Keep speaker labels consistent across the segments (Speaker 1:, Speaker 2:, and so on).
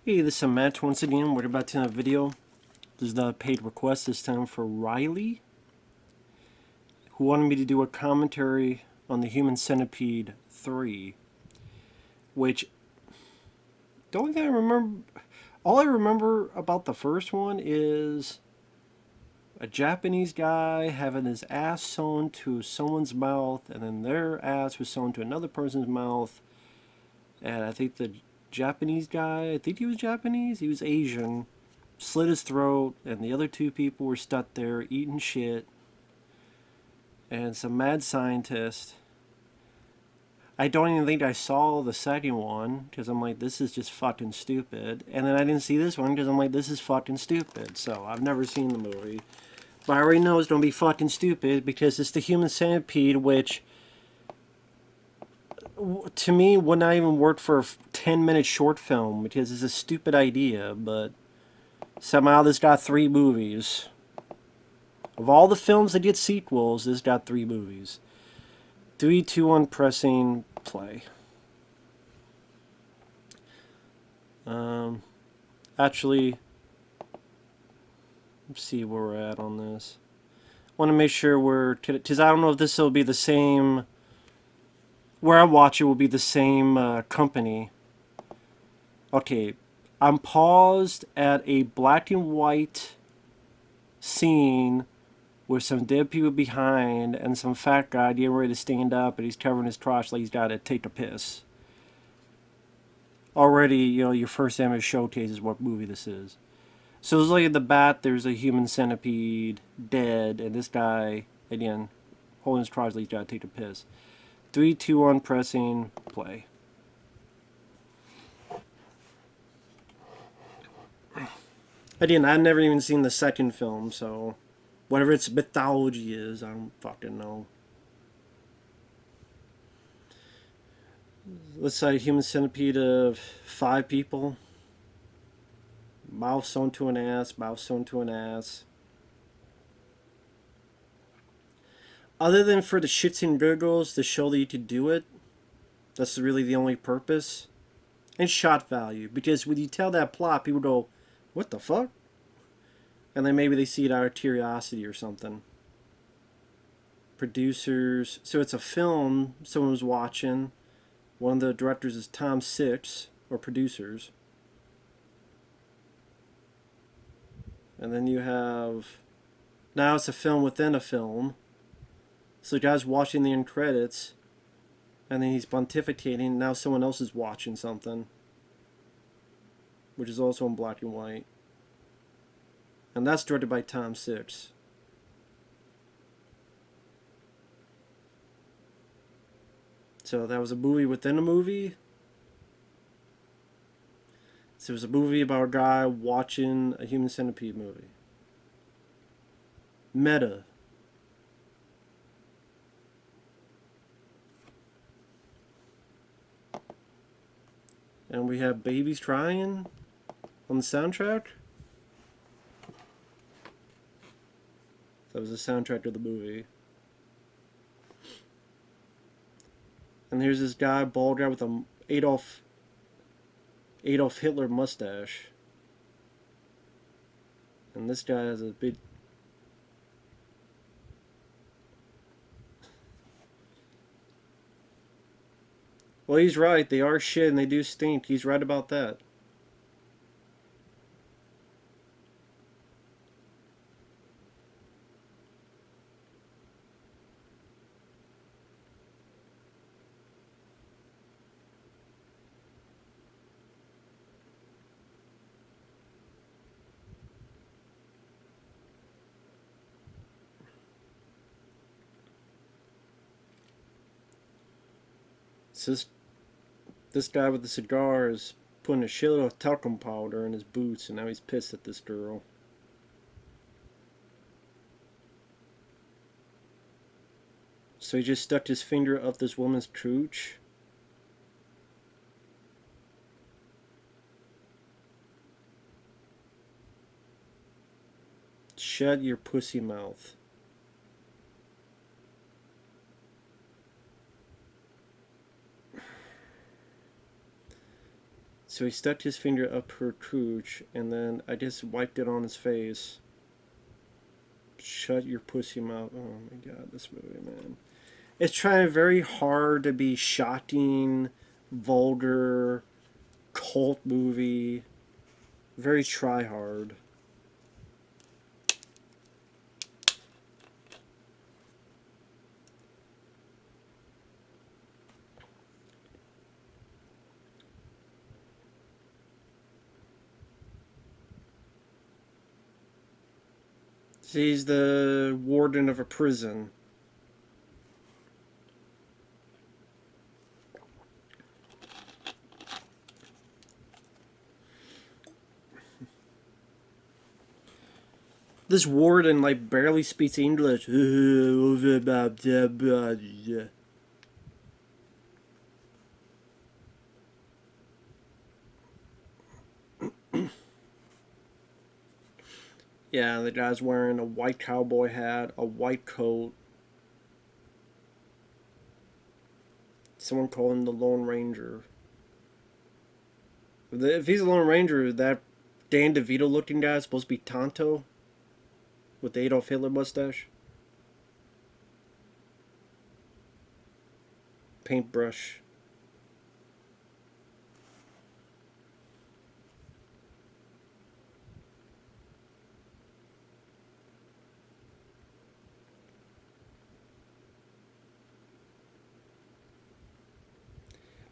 Speaker 1: Hey, this is Matt once again. We're about to have a video. This is the paid request this time for Rilee, who wanted me to do a commentary on the Human Centipede 3, which, the only thing I remember, all I remember about the first one is a Japanese guy having his ass sewn to someone's mouth, and then their ass was sewn to another person's mouth, and I think the Japanese guy, I think he was Japanese, he was Asian, slit his throat, and the other two people were stuck there eating shit. And some mad scientist. I don't even think I saw the second one because I'm like, this is just fucking stupid. And then I didn't see this one because I'm like, this is fucking stupid. So I've never seen the movie, but I already know it's gonna be fucking stupid because it's the Human Centipede, which to me would not even work for a 10-minute short film because it's a stupid idea. But somehow this got 3 movies. Of all the films that get sequels, this got 3 movies. 3, 2, 1, pressing play. Actually, let's see where we're at on this. I want to make sure we're, because I don't know if this will be the same, where I watch it will be the same company. Okay, I'm paused at a black and white scene with some dead people behind and some fat guy getting ready to stand up, and he's covering his crotch like he's got to take a piss. Already, your first image showcases what movie this is. So it's like at the bat, there's a human centipede dead, and this guy, again, holding his crotch like he's got to take a piss. 3, 2, 1, pressing play. Again, I've never even seen the second film, so whatever its mythology is, I don't fucking know. Let's say a human centipede of 5 people. Mouth sewn to an ass, mouth sewn to an ass. Other than for the shits and giggles to show that you could do it, that's really the only purpose. And shot value, because when you tell that plot, people go, what the fuck? And then maybe they see it out of curiosity or something. Producers, so it's a film someone was watching. One of the directors is Tom Six, or producers. And then you have, now it's a film within a film. So the guy's watching the end credits, and then he's pontificating, now someone else is watching something, which is also in black and white. And that's directed by Tom Six. So that was a movie within a movie. So it was a movie about a guy watching a Human Centipede movie. Meta. And we have Babies Crying on the soundtrack. That was the soundtrack of the movie. And here's this guy, bald guy with a Adolf Hitler mustache. And this guy has a big... Well, he's right. They are shit and they do stink. He's right about that. So this guy with the cigar is putting a shitload of talcum powder in his boots, and now he's pissed at this girl. So he just stuck his finger up this woman's cooch. Shut your pussy mouth. So he stuck his finger up her cooch, and then I just wiped it on his face. Shut your pussy mouth. Oh my god, this movie, man. It's trying very hard to be shocking, vulgar, cult movie. Very try hard. He's the warden of a prison. This warden like barely speaks English. Yeah, the guy's wearing a white cowboy hat, a white coat. Someone called him the Lone Ranger. If he's the Lone Ranger, that Dan DeVito looking guy is supposed to be Tonto with the Adolf Hitler mustache. Paintbrush.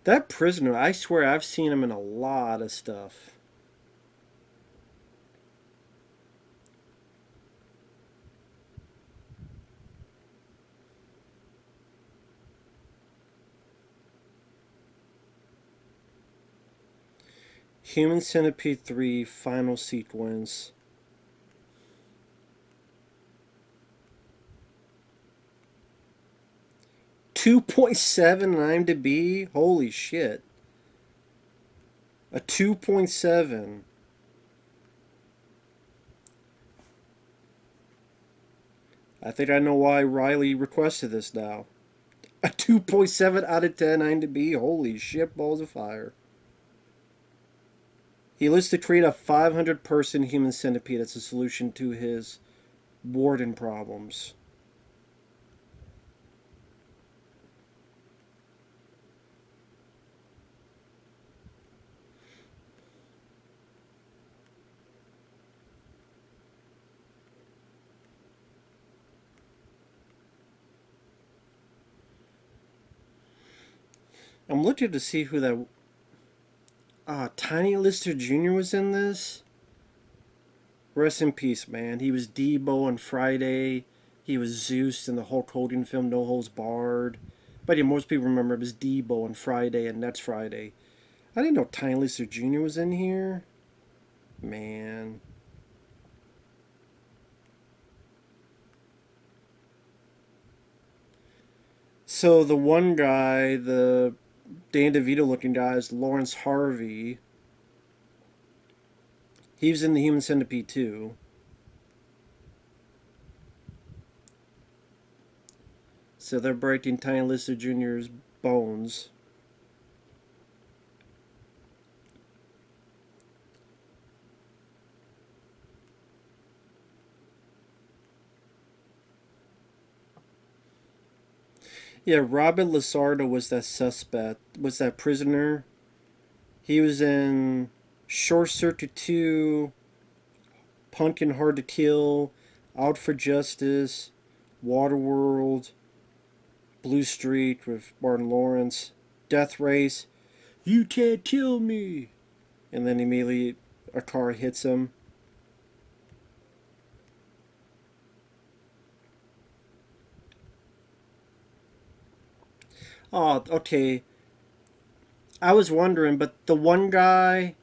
Speaker 1: That prisoner, I swear I've seen him in a lot of stuff. Human Centipede 3 final sequence. .7 on IMDb? Holy shit. A 2.7. I think I know why Rilee requested this now. A 2.7 out of 10 IMDb? Holy shit, balls of fire. He lists to create a 500-person human centipede as a solution to his warden problems. I'm looking to see who that... Tiny Lister Jr. was in this? Rest in peace, man. He was Debo on Friday. He was Zeus in the Hulk Hogan film No Holds Barred. But yeah, most people remember him as Debo on Friday and Next Friday. I didn't know Tiny Lister Jr. was in here. Man. So the one guy, the Dan DeVito looking guy, is Laurence Harvey. He was in the Human Centipede too. So they're breaking Tiny Lister Jr.'s bones. Yeah, Robert LaSardo was that suspect, was that prisoner. He was in Short Circuit 2, Pumpkin Hard to Kill, Out for Justice, Waterworld, Blue Streak with Martin Laurence, Death Race, You Can't Kill Me! And then immediately a car hits him. Oh, okay. I was wondering, but the one guy,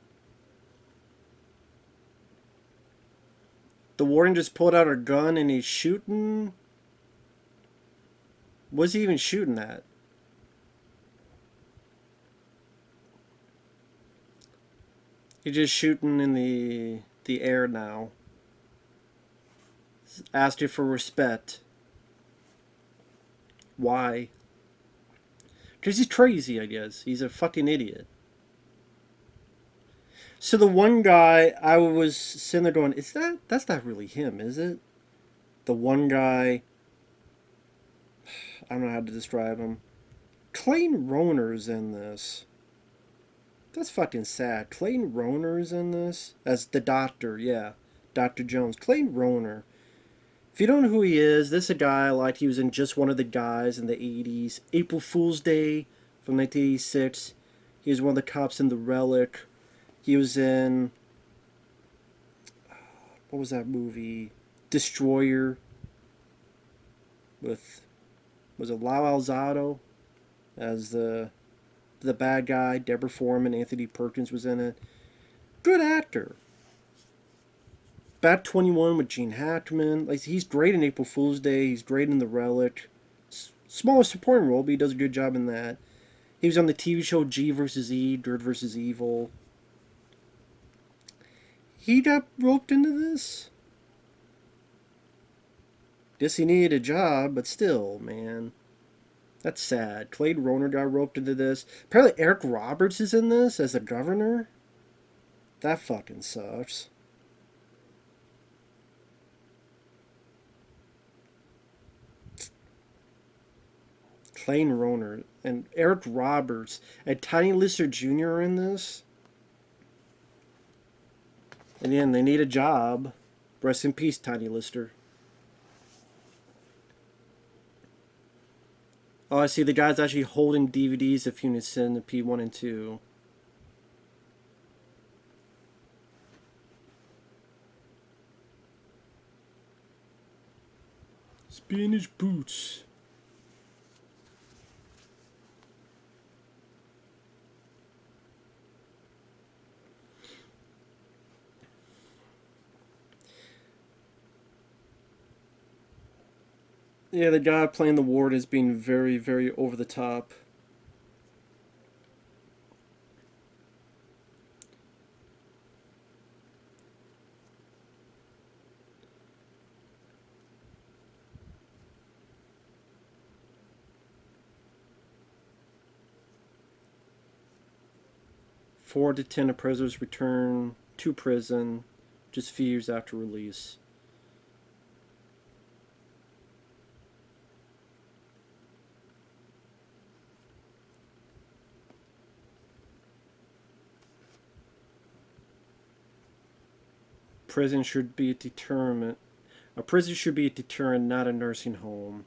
Speaker 1: the warden just pulled out a gun and he's shooting. Was he even shooting at? He's just shooting in the air now. Asked you for respect. Why? Because he's crazy, I guess. He's a fucking idiot. So the one guy, I was sitting there going, that's not really him, is it? The one guy, I don't know how to describe him. Clayton Rohner's in this. That's fucking sad. Clayton Rohner's in this as the doctor, yeah. Dr. Jones. Clayton Rohner. If you don't know who he is, this is a guy like he was in Just One of the Guys in the 80s. April Fool's Day from 1986. He was one of the cops in The Relic. He was in, what was that movie? Destroyer with, was it LaSardo as the bad guy? Deborah Foreman, Anthony Perkins was in it. Good actor. Bat 21 with Gene Hackman. Like, he's great in April Fool's Day. He's great in The Relic. Smallest supporting role, but he does a good job in that. He was on the TV show G vs. E, Good vs. Evil. He got roped into this? Guess he needed a job, but still, man. That's sad. Clayton Rohner got roped into this. Apparently Eric Roberts is in this as the governor. That fucking sucks. Clayton Rohner and Eric Roberts and Tiny Lister Jr. are in this. And then they need a job. Rest in peace, Tiny Lister. Oh, I see the guy's actually holding DVDs of Human Centipede 1 and 2. Spanish boots. Yeah, the guy playing the ward is being very, very over the top. Four to 10 of prisoners return to prison just a few years after release. Prison should be a deterrent. A prison should be a deterrent, not a nursing home.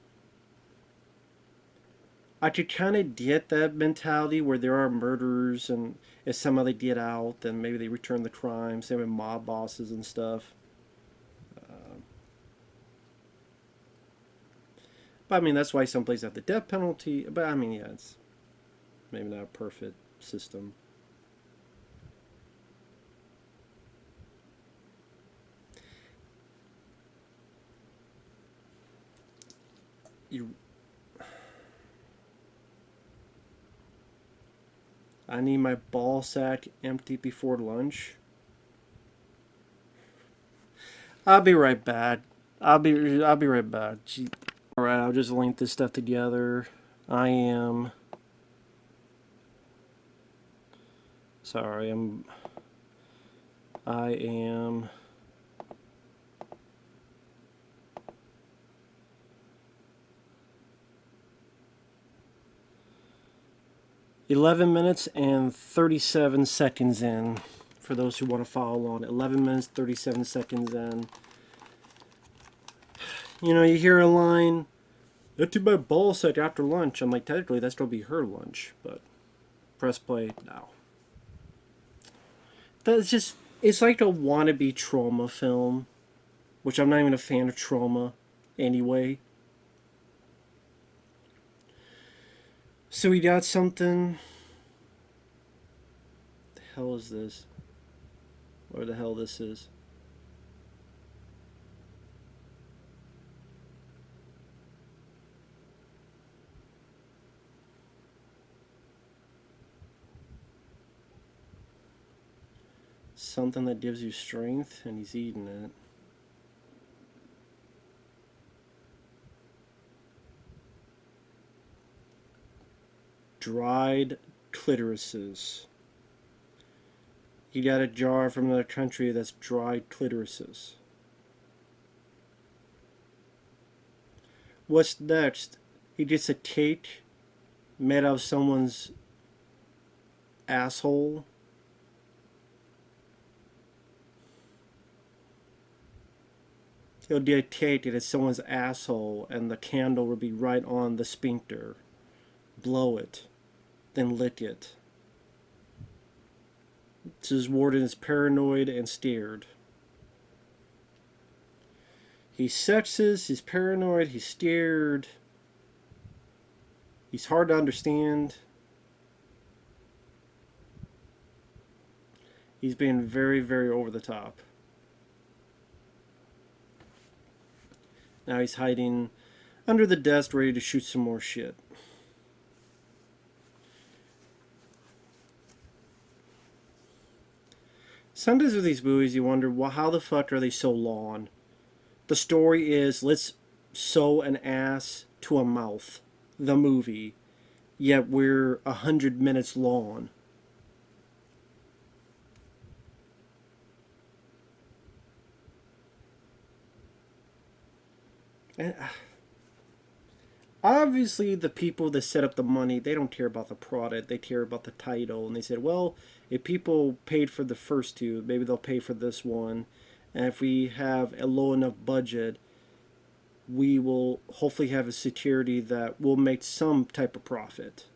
Speaker 1: I could kind of get that mentality where there are murderers and if somehow they get out, then maybe they return the crime. Same with mob bosses and stuff. But I mean, that's why some places have the death penalty. But I mean, yeah, it's maybe not a perfect system. I need my ball sack empty before lunch. I'll be right back. I'll be right back. All right, I'll just link this stuff together. I am 11 minutes and 37 seconds in. For those who want to follow along, 11 minutes, 37 seconds in. You know, you hear a line, "Empty my ball sack after lunch." I'm like, technically, that's going to be her lunch, but press play now. That's just, it's like a wannabe trauma film, which I'm not even a fan of trauma anyway. So we got something. What the hell is this? Where the hell this is? Something that gives you strength, and he's eating it. Dried clitorises. He got a jar from another country that's dried clitorises. What's next? He gets a cake made out of someone's asshole. He'll do a cake and it's someone's asshole, and the candle will be right on the sphincter. Blow it, then lick it. His warden is paranoid and scared. He's sexist, he's paranoid, he's scared. He's hard to understand. He's being very, very over the top. Now he's hiding under the desk, ready to shoot some more shit. Sometimes with these movies, you wonder, well, how the fuck are they so long? The story is, let's sew an ass to a mouth. The movie. Yet we're 100 minutes long. And obviously, the people that set up the money, they don't care about the product. They care about the title. And they said, well, if people paid for the first two, maybe they'll pay for this one. And if we have a low enough budget, we will hopefully have a security that will make some type of profit.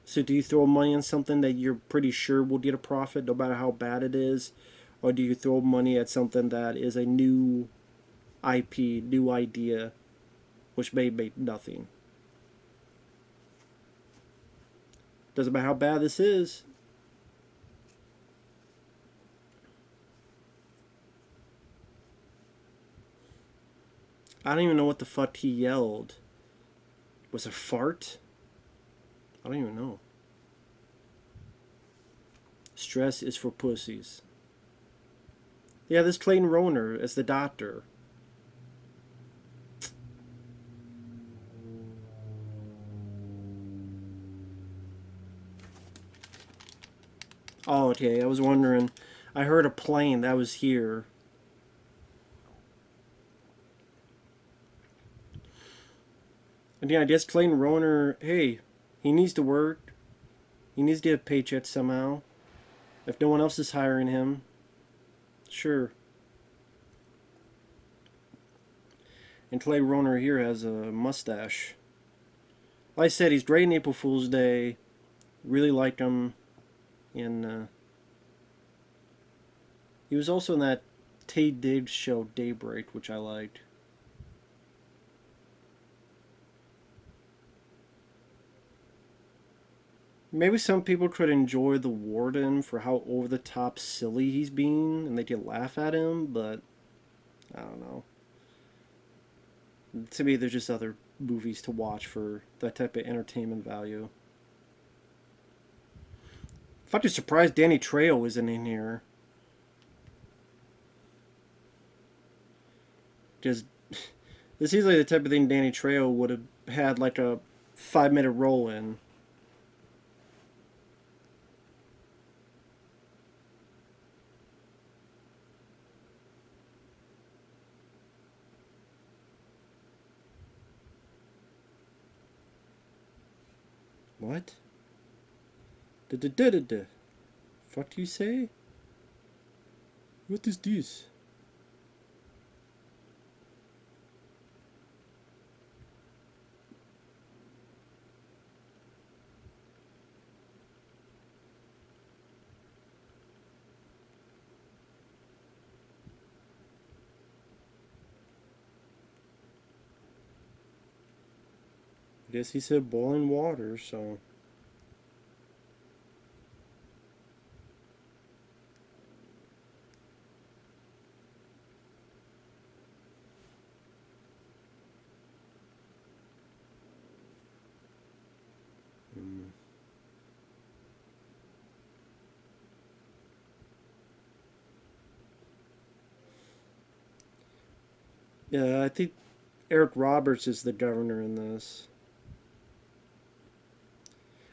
Speaker 1: So do you throw money on something that you're pretty sure will get a profit no matter how bad it is? Or do you throw money at something that is a new IP, new idea, which may make nothing? Doesn't matter how bad this is. I don't even know what the fuck he yelled. Was it fart? I don't even know. Stress is for pussies. Yeah, this Clayton Rohner as the doctor. Oh, okay. I was wondering. I heard a plane that was here. And yeah, I guess Clayton Rohner, hey, he needs to work. He needs to get a paycheck somehow. If no one else is hiring him, sure. And Clayton Rohner here has a mustache. Like I said, he's great in April Fool's Day. Really liked him. And he was also in that Tay Diggs show Daybreak, which I liked. Maybe some people could enjoy the warden for how over the top silly he's being, and they could laugh at him, but I don't know. To me, there's just other movies to watch for that type of entertainment value. I'm just surprised Danny Trejo isn't in here. Because this seems like the type of thing Danny Trejo would have had like a 5-minute role in. What? Da-da-da-da-da. Fuck you say? What is this? I guess he said boiling water, so... Yeah, I think Eric Roberts is the governor in this.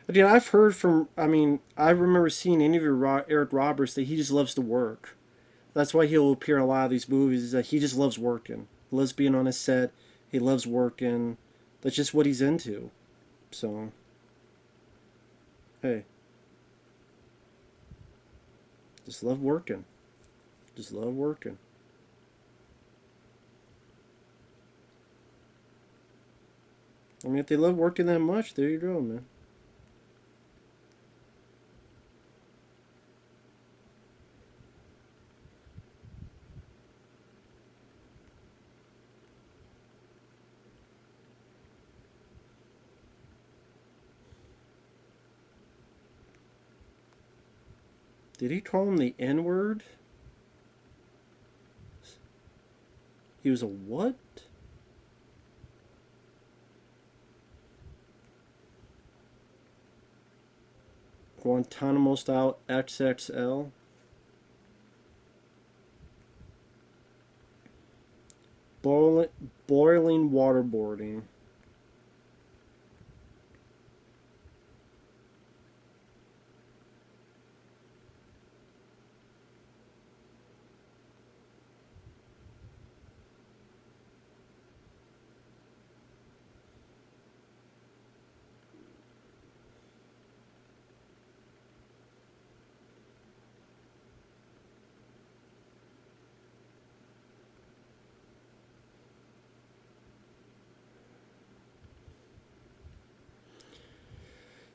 Speaker 1: But yeah, I've heard from. I mean, I remember seeing an interview with Eric Roberts that he just loves to work. That's why he'll appear in a lot of these movies. Is that he just loves working. He loves being on a set. He loves working. That's just what he's into. So, hey, just love working. Just love working. I mean, if they love working that much, there you go, man. Did he call him the N word? He was a what? Guantanamo style XXL? Boiling, boiling waterboarding.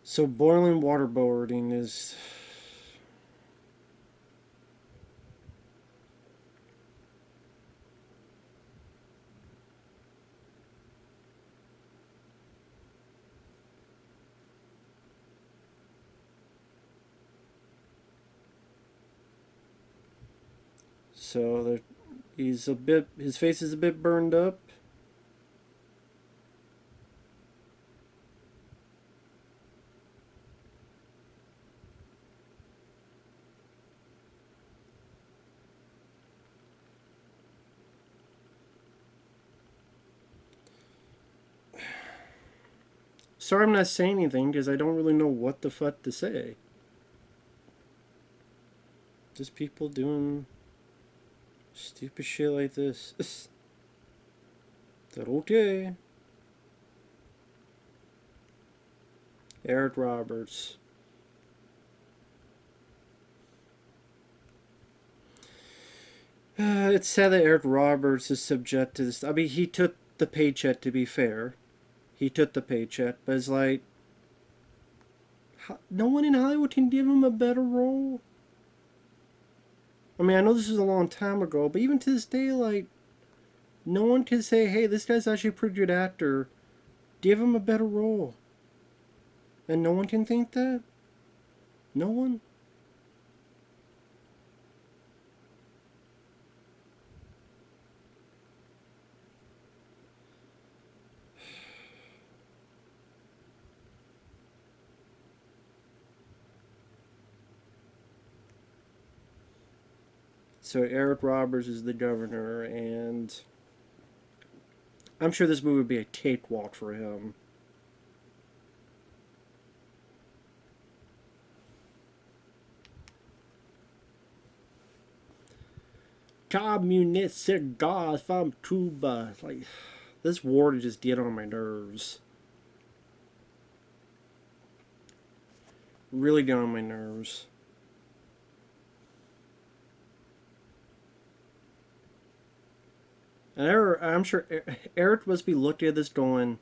Speaker 1: So boiling waterboarding is. So there, he's a bit. His face is a bit burned up. Sorry, I'm not saying anything because I don't really know what the fuck to say. Just people doing stupid shit like this. Is that okay? Eric Roberts. It's sad that Eric Roberts is subject to this. I mean, he took the paycheck, to be fair. He took the paycheck, but it's like, no one in Hollywood can give him a better role. I mean, I know this is a long time ago, but even to this day, like, no one can say, hey, this guy's actually a pretty good actor. Give him a better role. And no one can think that? No one? So Eric Roberts is the governor, and I'm sure this movie would be a cakewalk for him. Communist cigars from Cuba. Like, this warden just get on my nerves. Really get on my nerves. And I'm sure Eric must be looking at this going,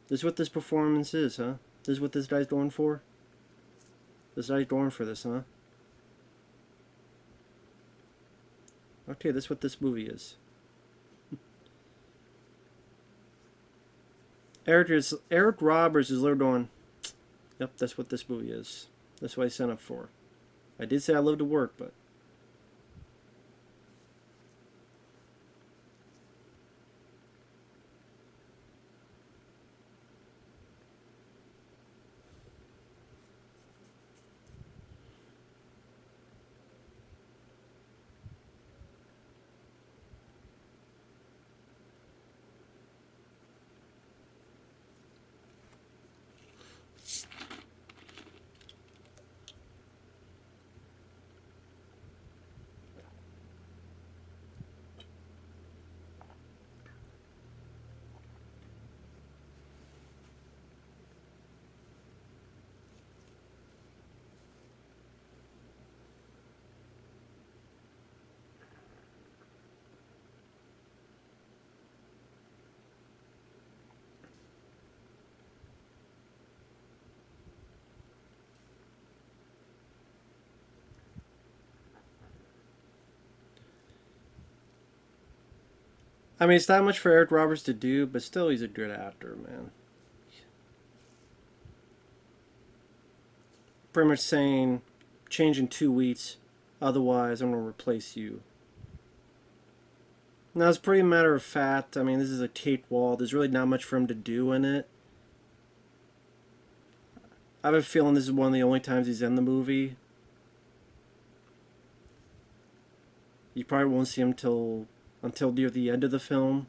Speaker 1: this is what this performance is, huh? This is what this guy's going for? This guy's going for this, huh? Okay, this is what this movie is. Eric Roberts is literally going, yep, that's what this movie is. That's what I signed up for. I did say I love to work, but I mean, it's not much for Eric Roberts to do, but still, he's a good actor, man. Pretty much saying, change in 2 weeks, otherwise I'm going to replace you. Now, it's pretty matter of fact. I mean, this is a taped wall. There's really not much for him to do in it. I have a feeling this is one of the only times he's in the movie. You probably won't see him until near the end of the film.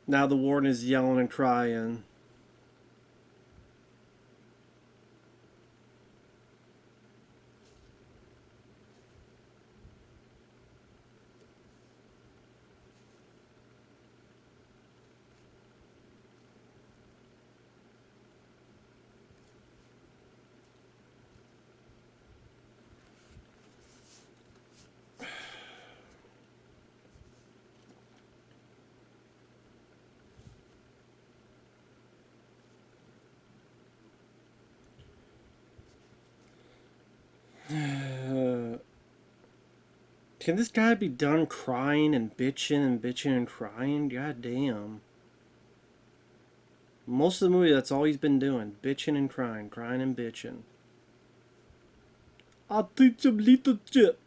Speaker 1: Now the warden is yelling and crying. Can this guy be done crying and bitching and crying? God damn. Most of the movie, that's all he's been doing. Bitching and crying and bitching. I'll teach him little chip.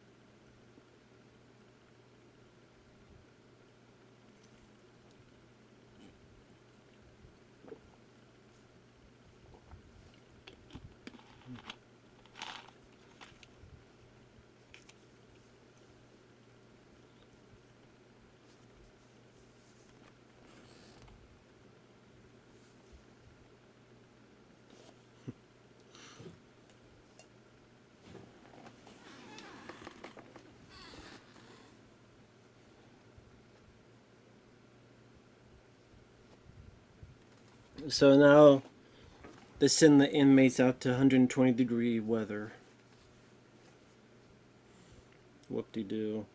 Speaker 1: So now they send the inmates out to 120-degree weather. Whoop-de-doo.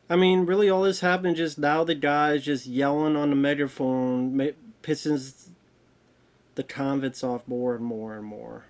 Speaker 1: I mean, really, all this happened just now. The guy's just yelling on the megaphone, pisses the convicts off more and more and more.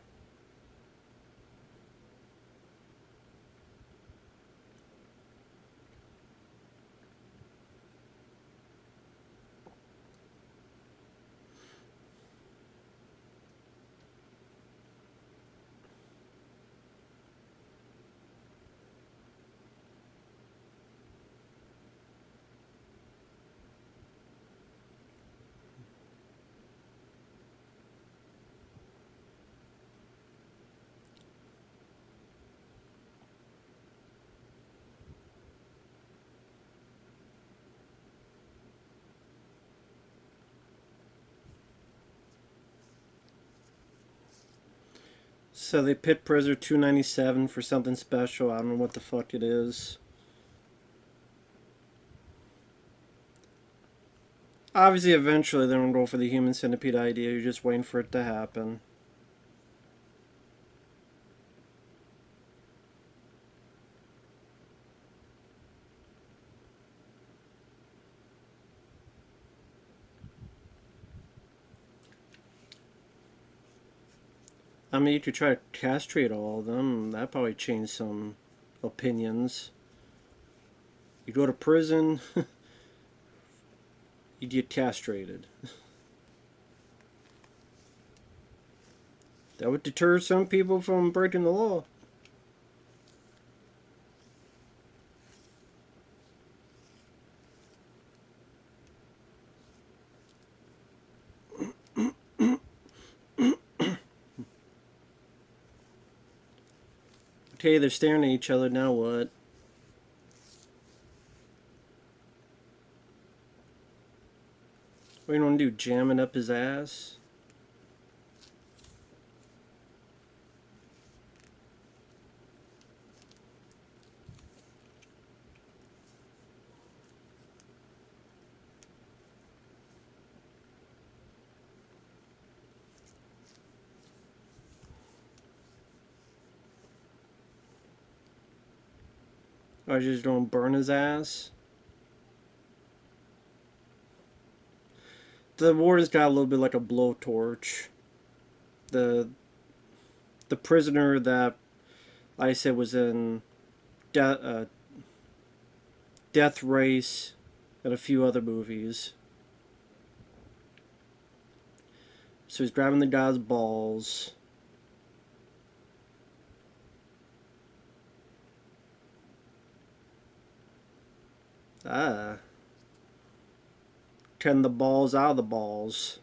Speaker 1: So they pit prisoner 297 for something special. I don't know what the fuck it is. Obviously, eventually they're going to go for the Human Centipede idea. You're just waiting for it to happen. I mean, you could try to castrate all of them. That probably change some opinions. You go to prison, you get castrated. That would deter some people from breaking the law. Okay, they're staring at each other, now what? What do you want to do? Jam it up his ass? Or just don't burn his ass? The warden's got a little bit like a blowtorch. The prisoner that I said was in Death Race and a few other movies. So he's grabbing the guy's balls. Ah. Turn the balls out of the balls.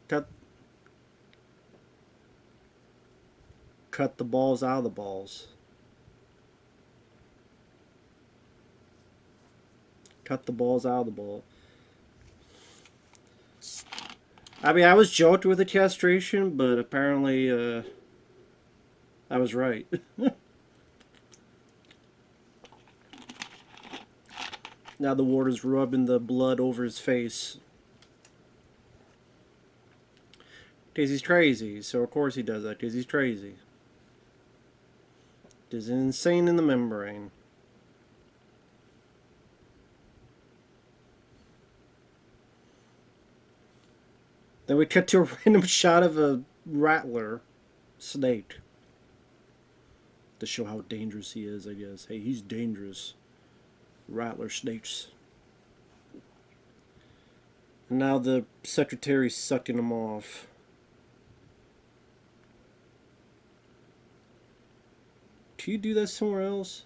Speaker 1: Cut the balls out of the balls. Cut the balls out of the ball. I mean, I was joked with the castration, but apparently, I was right. Now the warden's rubbing the blood over his face. Because he's crazy, so of course he does that, because he's crazy. He's insane in the membrane. Then we cut to a random shot of a rattler snake. To show how dangerous he is, I guess. Hey, he's dangerous. Rattler snakes. And now the secretary's sucking him off. Can you do that somewhere else?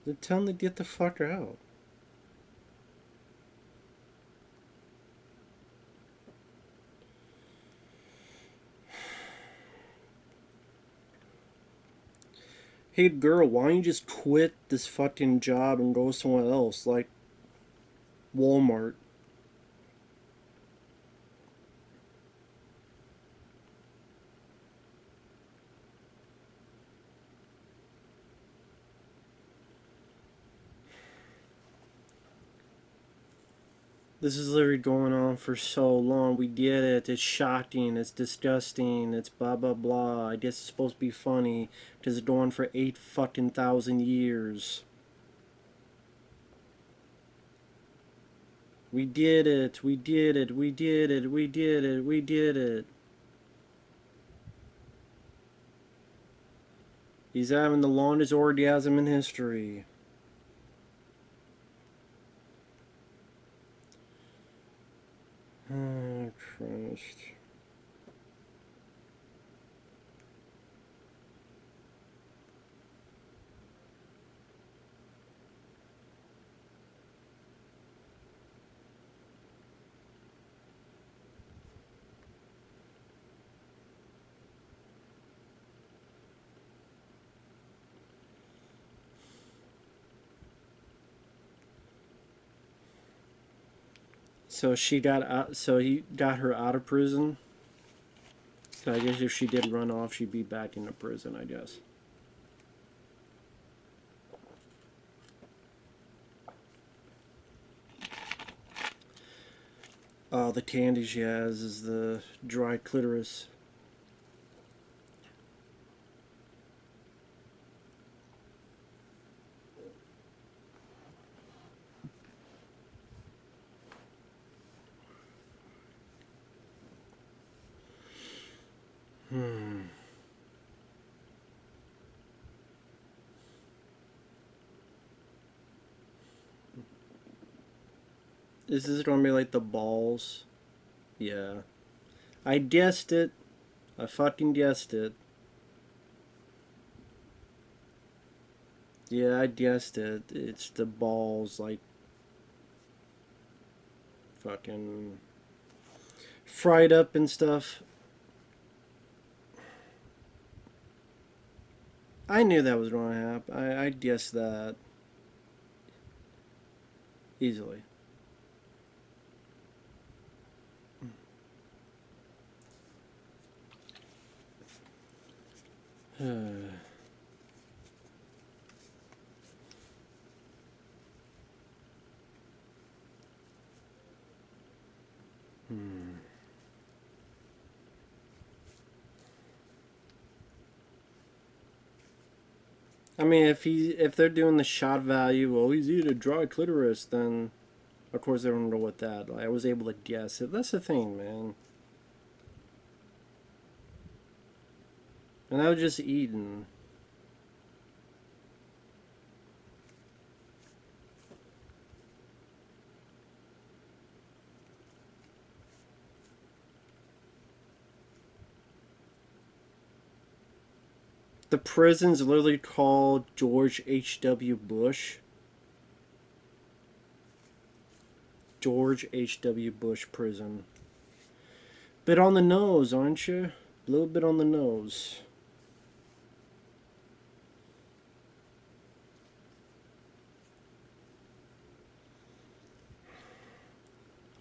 Speaker 1: Then tell him to get the fuck out. Hey girl, why don't you just quit this fucking job and go somewhere else, like Walmart? This is literally going on for so long. We get it. It's shocking. It's disgusting. It's blah blah blah. I guess it's supposed to be funny because it's going on for 8 fucking thousand years. We did it. We did it. We did it. We did it. We did it. He's having the longest orgasm in history. Oh, Christ. So she got out. So he got her out of prison. So I guess if she did run off, she'd be back into prison, I guess. The candy she has is the dry clitoris. Is this gonna be like the balls? Yeah. I guessed it. I fucking guessed it. Yeah, I guessed it. It's the balls, like fucking fried up and stuff. I knew that was going to happen. I guessed that easily. I mean, if they're doing the shot value, well, he's eating a dry clitoris, then of course they don't know what that. I was able to guess it. That's the thing, man. And I was just eating. The prison's literally called George H.W. Bush. George H.W. Bush prison. Bit on the nose, aren't you? A little bit on the nose.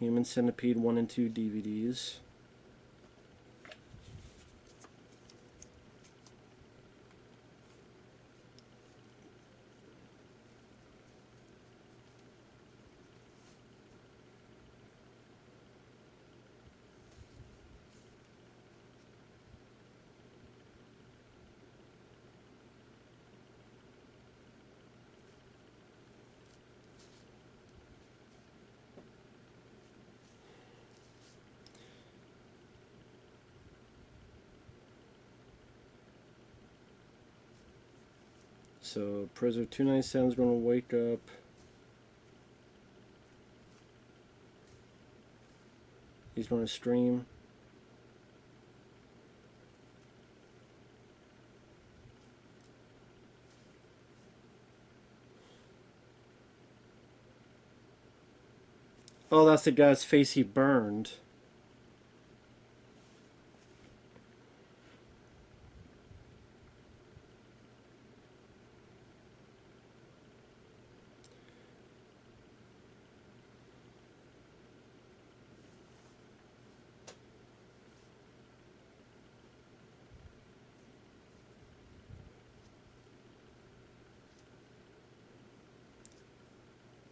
Speaker 1: Human Centipede 1 and 2 DVDs. So, prisoner 297 is going to wake up. He's going to stream. Oh, that's the guy's face he burned.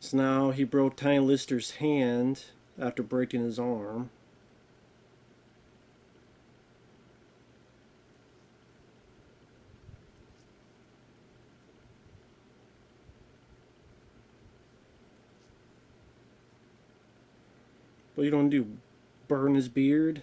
Speaker 1: So now he broke Tiny Lister's hand after breaking his arm. What are you gonna do? Burn his beard?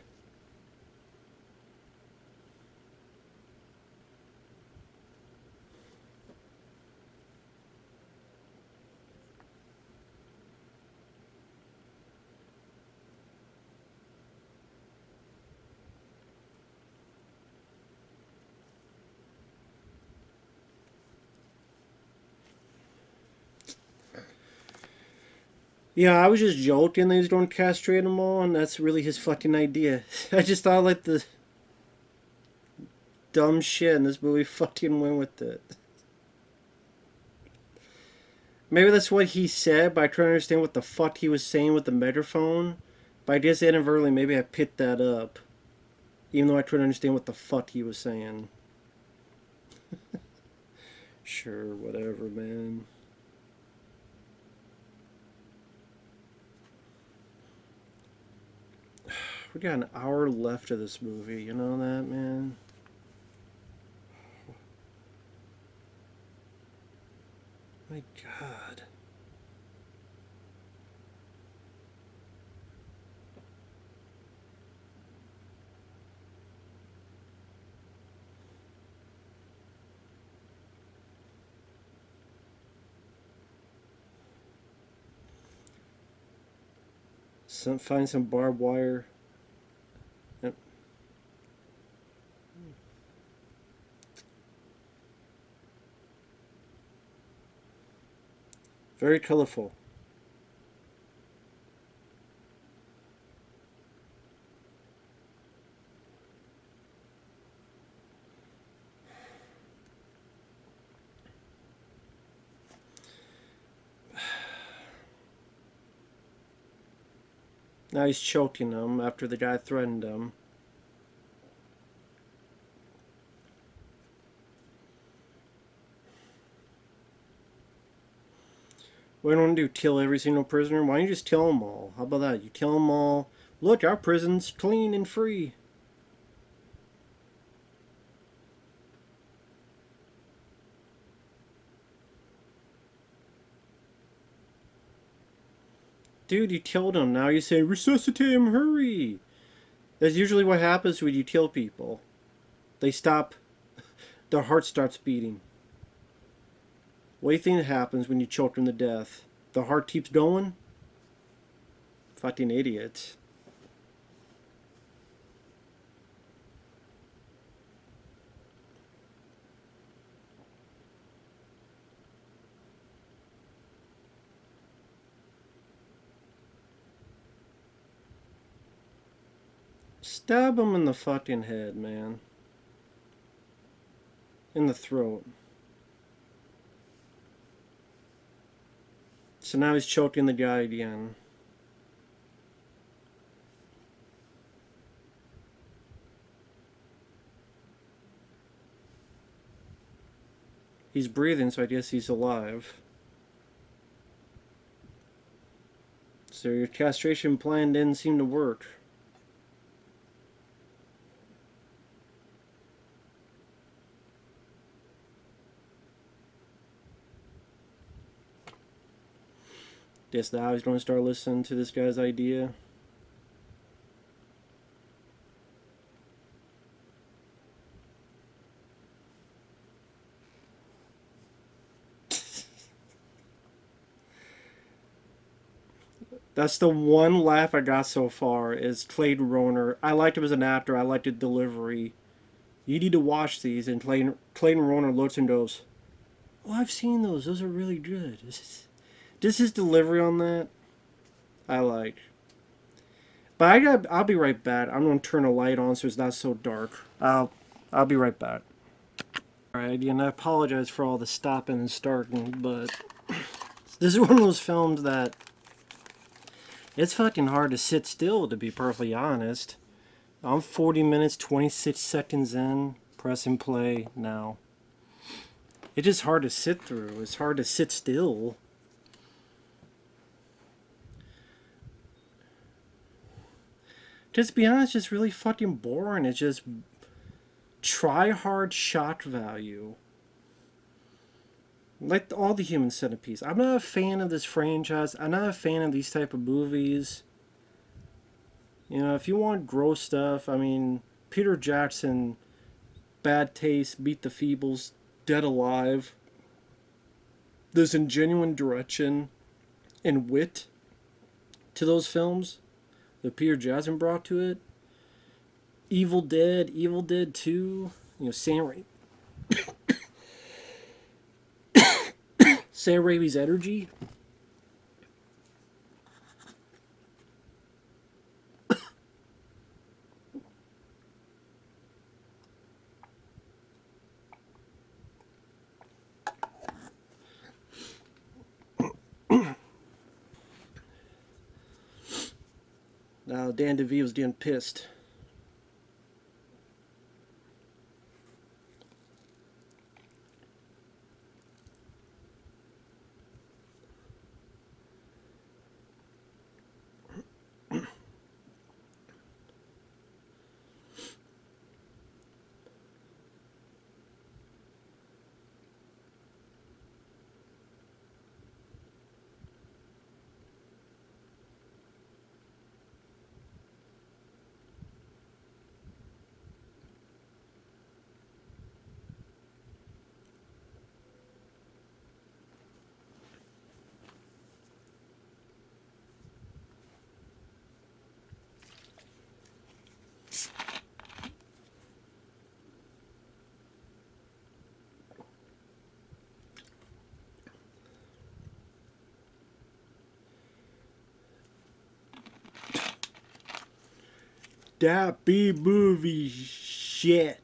Speaker 1: Yeah, I was just joking that he's going to castrate them all, and that's really his fucking idea. I just thought like the dumb shit, and this movie fucking went with it. Maybe that's what he said, but I couldn't understand what the fuck he was saying with the megaphone. But I guess inadvertently, maybe I picked that up. Even though I couldn't understand what the fuck he was saying. Sure, whatever, man. We got an hour left of this movie, you know that, man? My God. Find some barbed wire. Yep. Very colorful. Now he's choking him after the guy threatened him. What do you want to do? Kill every single prisoner? Why don't you just kill them all? How about that? You kill them all. Look, our prison's clean and free. Dude, you killed him. Now you say, resuscitate him, hurry. That's usually what happens when you kill people. They stop. Their heart starts beating. What do you think happens when you choke them to death? The heart keeps going? Fucking idiots. Stab him in the fucking head, man. In the throat. So now he's choking the guy again. He's breathing, so I guess he's alive. So your castration plan didn't seem to work. Guess now he's going to start listening to this guy's idea. That's the one laugh I got so far, is Clayton Rohner. I liked him as an actor. I liked the delivery. You need to watch these. And Clayton Rohner looks and goes, oh, I've seen those. Those are really good. Just his delivery on that, I like. But I'll be right back. I'm going to turn a light on so it's not so dark. I'll be right back. Alright, and I apologize for all the stopping and starting, but this is one of those films that it's fucking hard to sit still, to be perfectly honest. I'm 40 minutes, 26 seconds in, pressing play now. It's just hard to sit through. It's hard to sit still. Just to be honest, it's really fucking boring. It's just try hard shock value. Like all the Human Centipedes. I'm not a fan of this franchise. I'm not a fan of these type of movies. You know, if you want gross stuff, I mean, Peter Jackson, Bad Taste, Beat the Feebles, Dead Alive. There's a genuine direction and wit to those films that Peter Jackson brought to it. Evil Dead 2, you know, Sam Raimi's energy. Now Dan DeVito's getting pissed. That B-movie shit.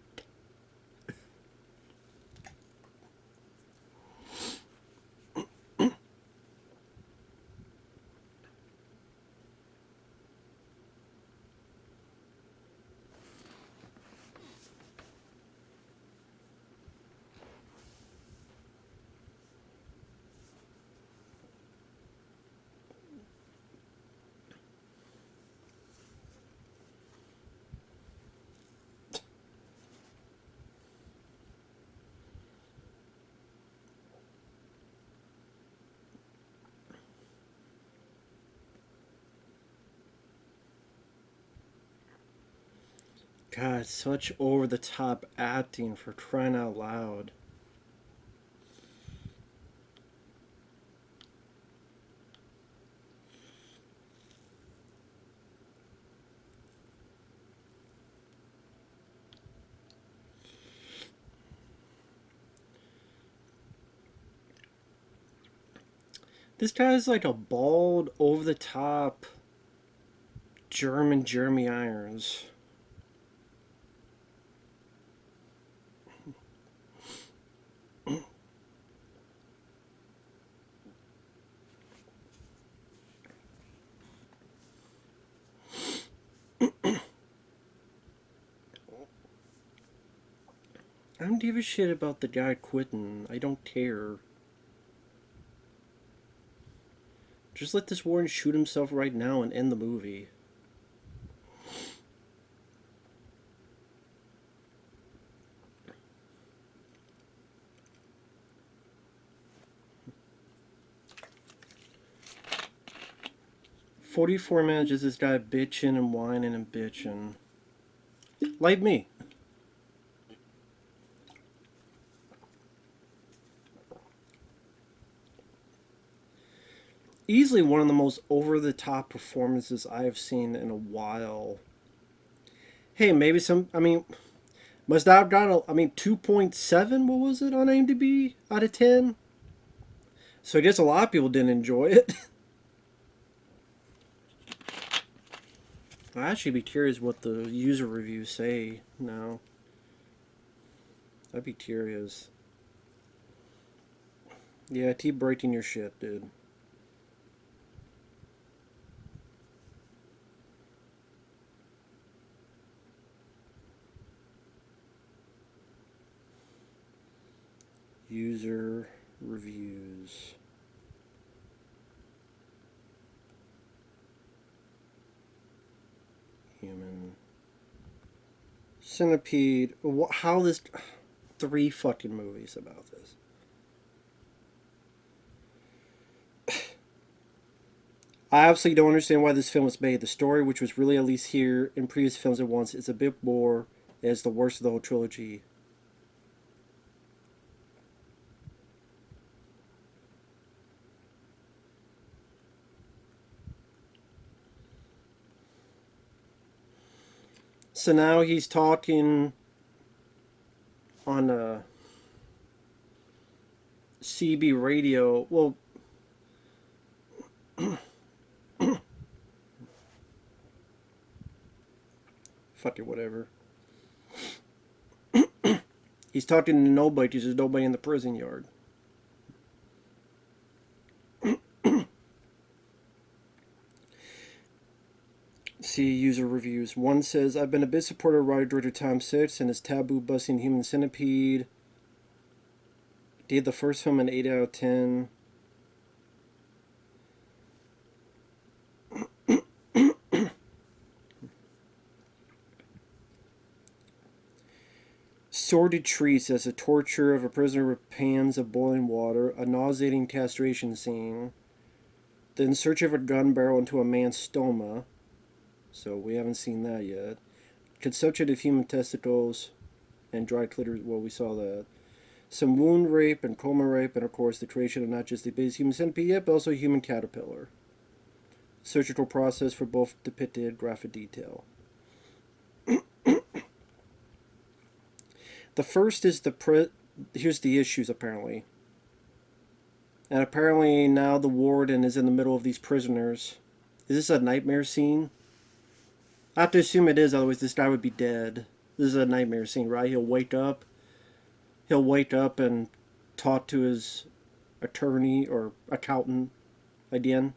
Speaker 1: God, such over-the-top acting, for crying out loud. This guy's like a bald, over-the-top German Jeremy Irons. I don't give a shit about the guy quitting. I don't care. Just let this warden shoot himself right now and end the movie. "44 minutes is this guy bitching and whining and bitching. Like me. Easily one of the most over-the-top performances I have seen in a while. Hey, maybe must I have got 2.7, what was it on IMDb out of 10? So I guess a lot of people didn't enjoy it. I'd actually be curious what the user reviews say now. I'd be curious. Yeah, keep breaking your shit, dude. User reviews. Human Centipede. How this... 3 fucking movies about this. I absolutely don't understand why this film was made. The story, which was really at least here in previous films at once, is a bit more as the worst of the whole trilogy. So now he's talking on CB radio. Well, fuck it, whatever. He's talking to nobody because there's nobody in the prison yard. See user reviews. One says, "I've been a bit supportive of writer director Tom Six and his taboo busting Human Centipede. Gave the first film an 8 out of 10. Sordid treats as a torture of a prisoner with pans of boiling water, a nauseating castration scene, the in search of a gun barrel into a man's stoma." So we haven't seen that yet. "Consumption of human testicles and dry clitoris." Well, we saw that. Some wound rape and coma rape, and of course the creation of not just the base human centipede yet, but also a human caterpillar. Surgical process for both depicted graphic detail. The first is here's the issues apparently. And apparently now the warden is in the middle of these prisoners. Is this a nightmare scene? I have to assume it is, otherwise this guy would be dead. This is a nightmare scene, right? He'll wake up and talk to his attorney or accountant again.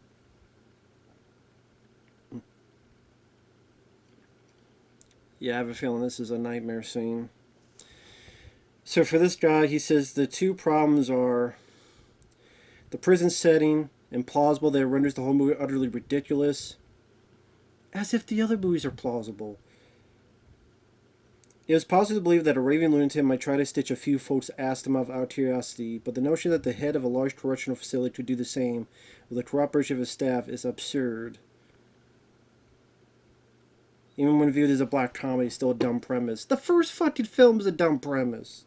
Speaker 1: Yeah, I have a feeling this is a nightmare scene. So for this guy, he says the two problems are the prison setting, implausible that it renders the whole movie utterly ridiculous. As if the other movies are plausible. It was possible to believe that a raving lunatic might try to stitch a few folks' ass them out of curiosity, but the notion that the head of a large correctional facility could do the same with the cooperation of his staff is absurd. Even when viewed as a black comedy, it's still a dumb premise. The first fucking film is a dumb premise.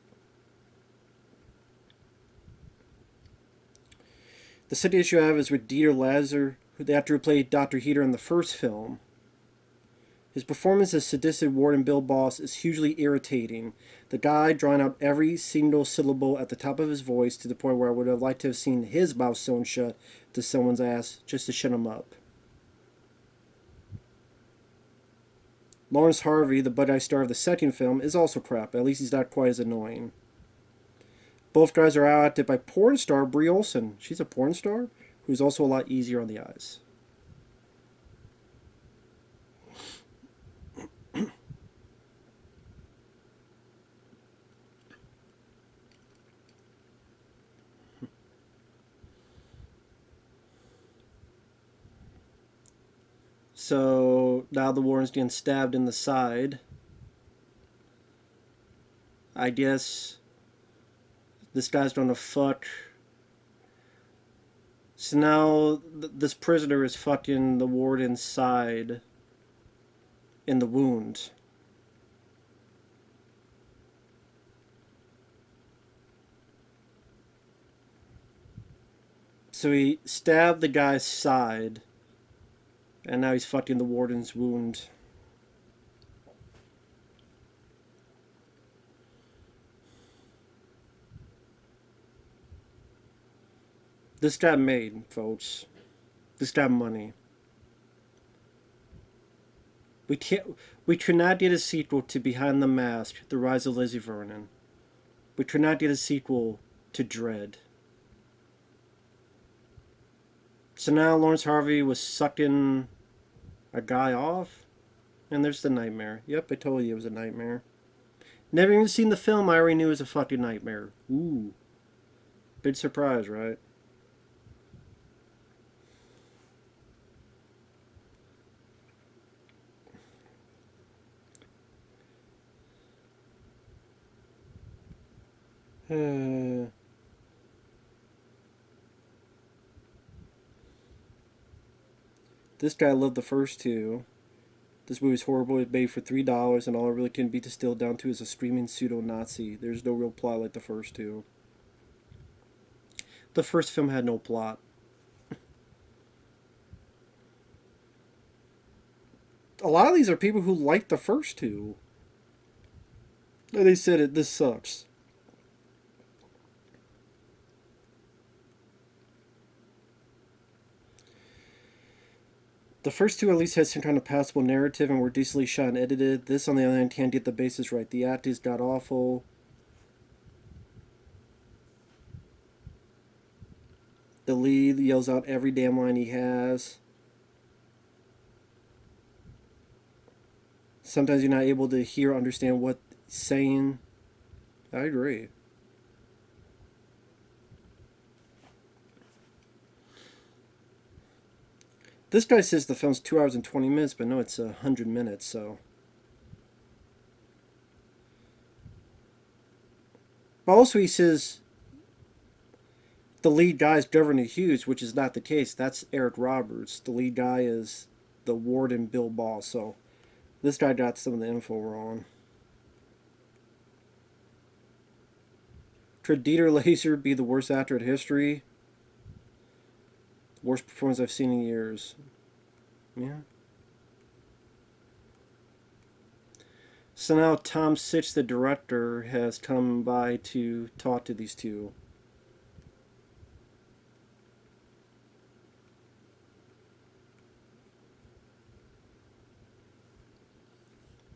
Speaker 1: The second issue I have is with Dieter Lazar, the actor who played Dr. Heater in the first film. His performance as sadistic warden Bill Boss is hugely irritating. The guy drawing out every single syllable at the top of his voice to the point where I would have liked to have seen his mouth sewn shut to someone's ass just to shut him up. Laurence Harvey, the bud-eye star of the second film, is also crap. At least he's not quite as annoying. Both guys are outacted by porn star Bree Olson. She's a porn star who's also a lot easier on the eyes. So now the warden's getting stabbed in the side. I guess this guy's gonna fuck. So now this prisoner is fucking the warden's side in the wound. So he stabbed the guy's side, and now he's fucking the warden's wound. This got made, folks. This got money. We could not get a sequel to Behind the Mask, The Rise of Lizzie Vernon. We could not get a sequel to Dread. So now Laurence Harvey was sucking a guy off, and there's the nightmare. Yep, I told you it was a nightmare. Never even seen the film, I already knew it was a fucking nightmare. Ooh. Big surprise, right? This guy loved the first two. This movie's horrible. It made for $3, and all it really can be distilled down to is a screaming pseudo-Nazi. There's no real plot like the first two. The first film had no plot. A lot of these are people who liked the first two. And they said this sucks. The first two at least had some kind of passable narrative and were decently shot and edited. This, on the other hand, can't get the basis right. The acting's got awful. The lead yells out every damn line he has. Sometimes you're not able to hear or understand what he's saying. I agree. This guy says the film's 2 hours and 20 minutes, but no, it's 100 minutes, so. But also he says the lead guy is Governor Hughes, which is not the case. That's Eric Roberts. The lead guy is the warden Bill Ball, so this guy got some of the info wrong. Could Dieter Lazar be the worst actor in history? Worst performance I've seen in years. Yeah. So now Tom Sitch, the director, has come by to talk to these two.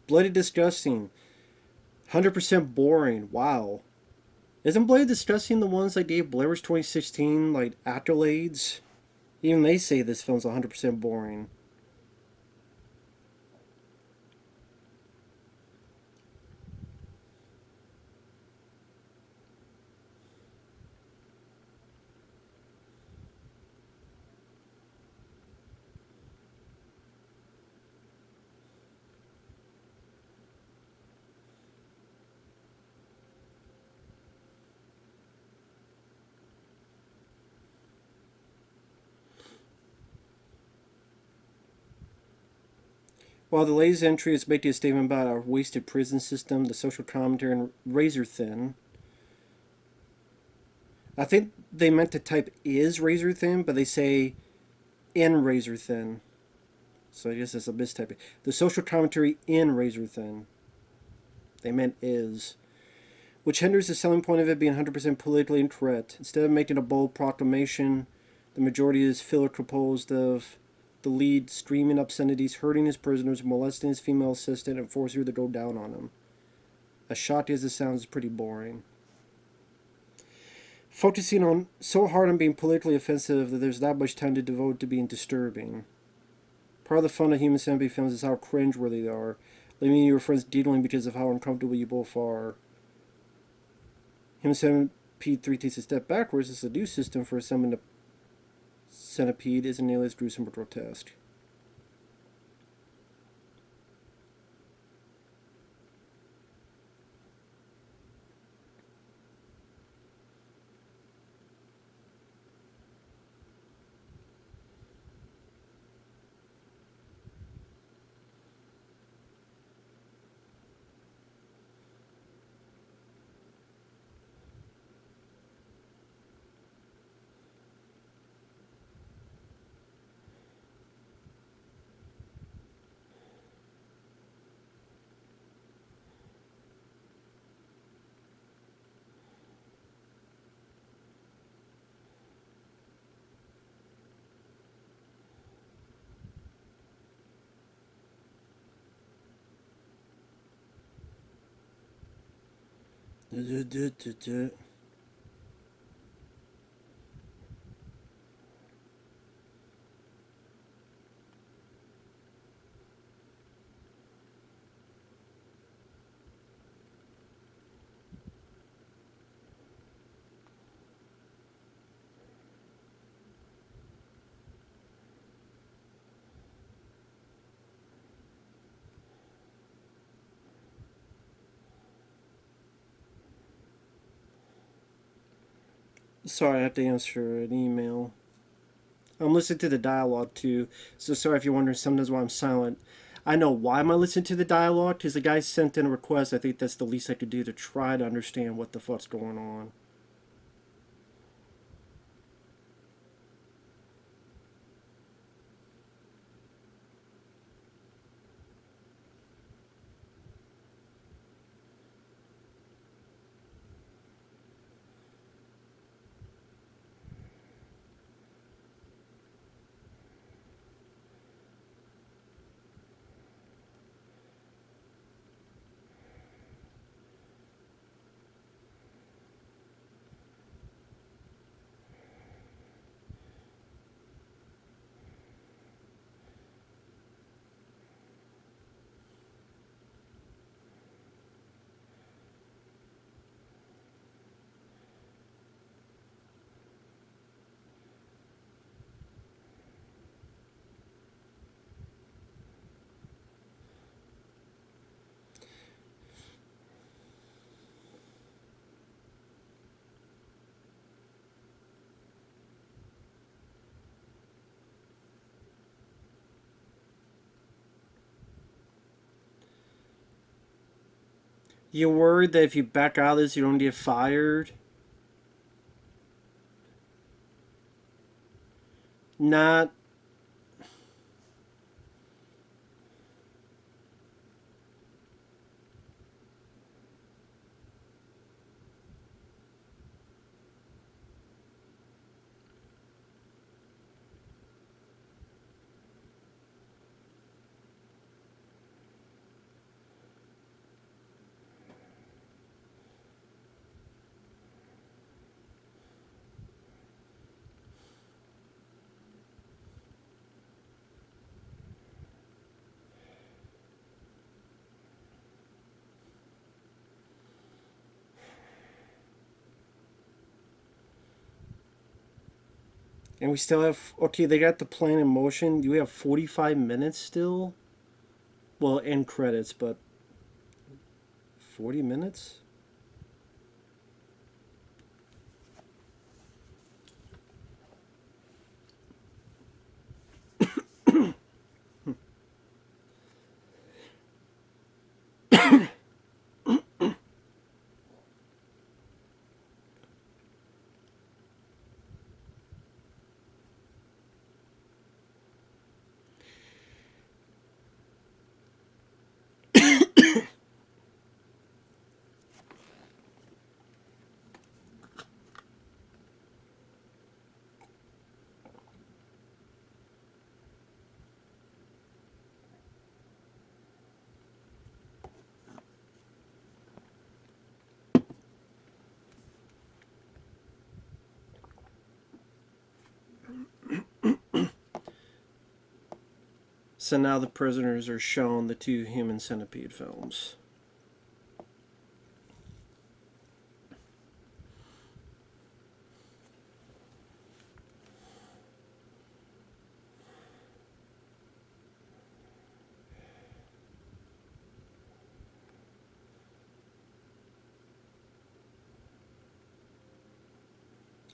Speaker 1: Bloody disgusting. 100% boring. Wow. Isn't Bloody disgusting the ones that gave Blair Witch 2016 like accolades? Even they say this film's 100% boring. While the latest entry is making a statement about our wasted prison system, the social commentary, and razor thin. I think they meant to type is razor thin, but they say in razor thin. So I guess it's a mistyping. The social commentary in razor thin. They meant is. Which hinders the selling point of it being 100% politically incorrect. Instead of making a bold proclamation, the majority is filler composed of the lead screaming obscenities, hurting his prisoners, molesting his female assistant, and forcing her to go down on him. As shocking as it sounds, it's pretty boring. Focusing on so hard on being politically offensive that there's not much time to devote to being disturbing. Part of the fun of Human Centipede films is how cringeworthy they are, leaving your friends giggling because of how uncomfortable you both are. Human Centipede 3 takes a step backwards as a new system for assembling a centipede isn't nearly as gruesome or grotesque. Sorry, I have to answer an email. I'm listening to the dialogue too, so sorry if you're wondering sometimes why I'm silent. I know why am I listening to the dialogue, because the guy sent in a request. I think that's the least I could do to try to understand what the fuck's going on. You're worried that if you back out of this, you don't get fired? Not. And we still have. Okay, they got the plan in motion. Do we have 45 minutes still? Well, end credits, but 40 minutes? So now the prisoners are shown the 2 Human Centipede films.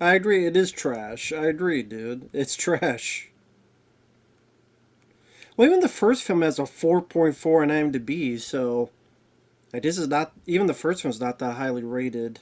Speaker 1: I agree, it is trash. I agree, dude. It's trash. Well, even the first film has a 4.4 on IMDb, so like, this is not, even the first one's not that highly rated.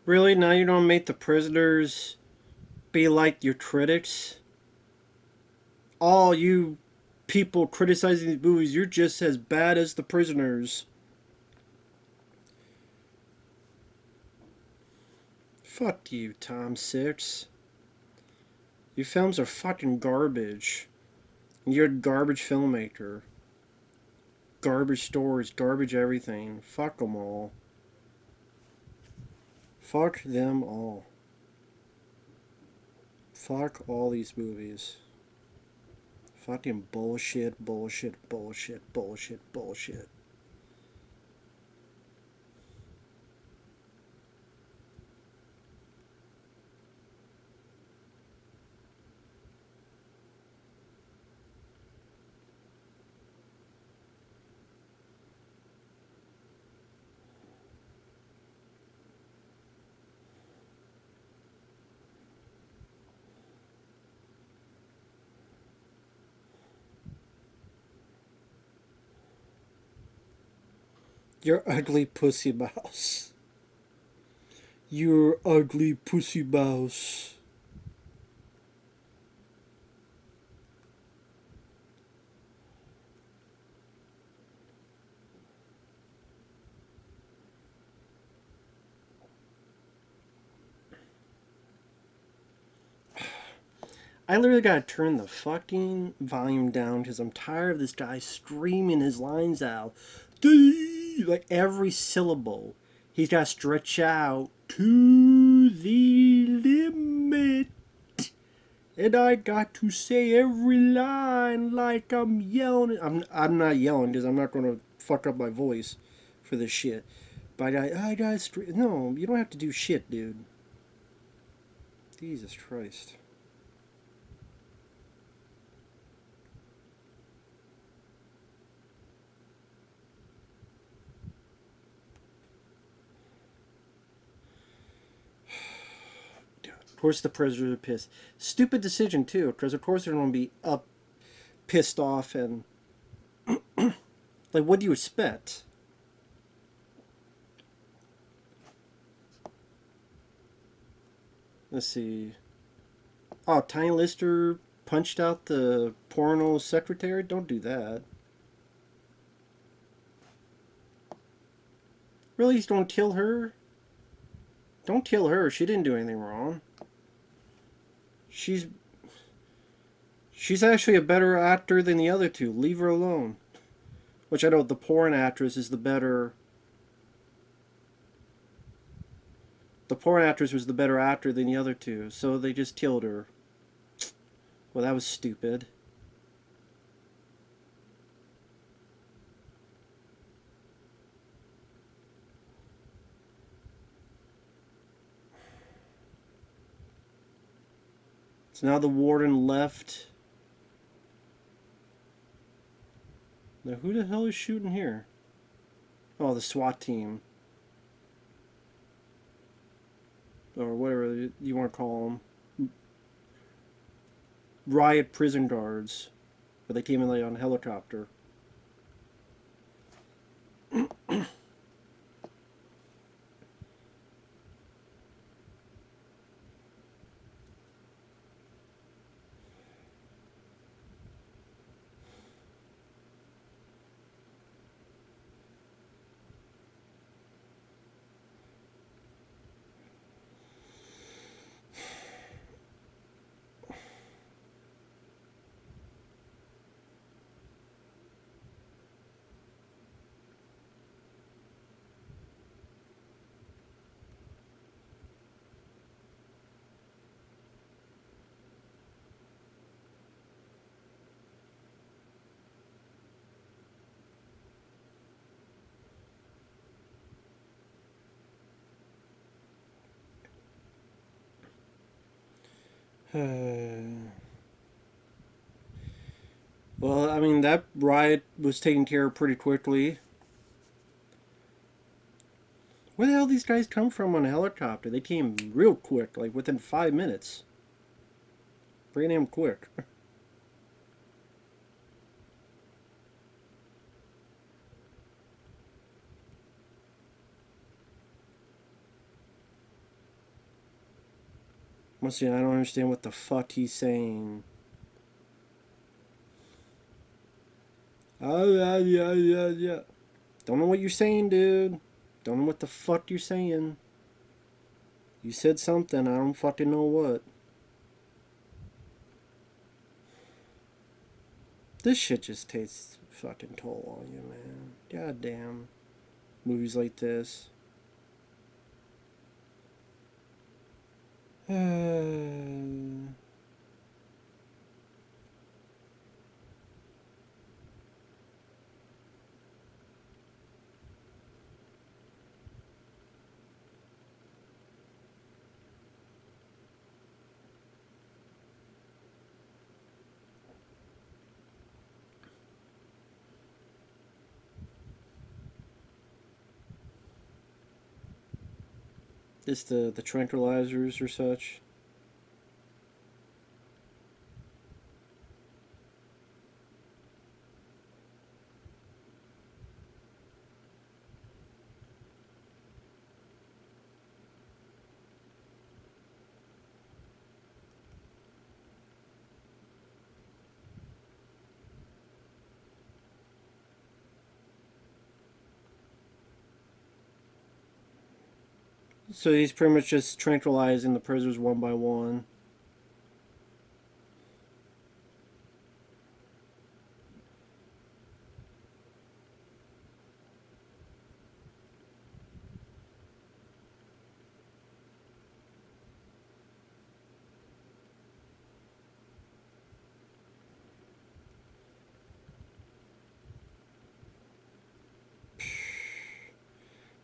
Speaker 1: Really? Now you don't make the prisoners be like your critics? All you people criticizing these movies, you're just as bad as the prisoners. Fuck you, Tom Six. Your films are fucking garbage. You're a garbage filmmaker. Garbage stories, garbage everything. Fuck them all. Fuck them all. Fuck all these movies. Fucking bullshit, bullshit, bullshit, bullshit, bullshit. You're ugly pussy mouse. You're ugly pussy mouse. I literally gotta turn the fucking volume down because I'm tired of this guy screaming his lines out. Like every syllable. He's gotta stretch out to the limit. And I got to say every line like I'm yelling. I'm not yelling because I'm not gonna fuck up my voice for this shit. But I got no, you don't have to do shit, dude. Jesus Christ. Of course the prisoners are pissed. Stupid decision too, because of course they're gonna be pissed off and like, what do you expect? Let's see. Oh, Tiny Lister punched out the porno secretary? Don't do that. Really? Don't kill her? Don't kill her. She didn't do anything wrong. She's actually a better actor than the other two. Leave her alone. Which I know the porn actress is the better. The porn actress was the better actor than the other two, so they just killed her. Well, that was stupid. So now the warden left. Now who the hell is shooting here? Oh, the SWAT team. Or whatever you want to call them. Riot prison guards. But they came in like on a helicopter. Well, I mean, that riot was taken care of pretty quickly. Where the hell these guys come from on a helicopter? They came real quick, like within 5 minutes. Pretty damn quick. Once again, I don't understand what the fuck he's saying. Oh, yeah. Don't know what you're saying, dude. Don't know what the fuck you're saying. You said something, I don't fucking know what. This shit just takes fucking toll on you, man. God damn. Movies like this. Just the tranquilizers or such. So he's pretty much just tranquilizing the prisoners one by one.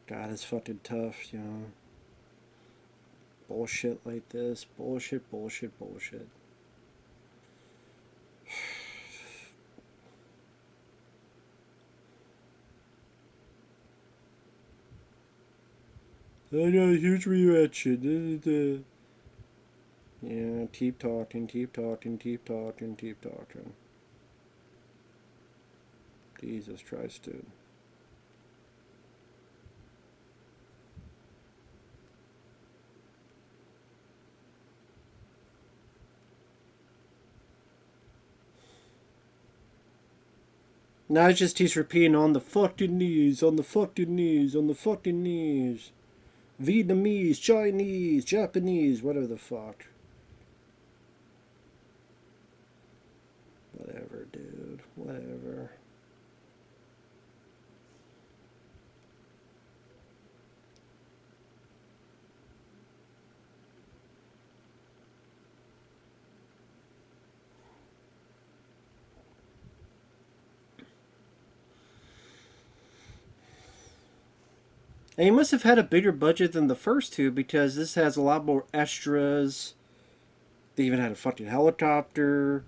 Speaker 1: God, it's fucking tough, you know. Bullshit like this. Bullshit. I got a huge reaction. Yeah, keep talking. Jesus Christ, dude. Now it's just he's repeating on the fucking knees. Vietnamese, Chinese, Japanese, whatever the fuck. Whatever, dude. Whatever. And he must have had a bigger budget than the first two because this has a lot more extras. They even had a fucking helicopter.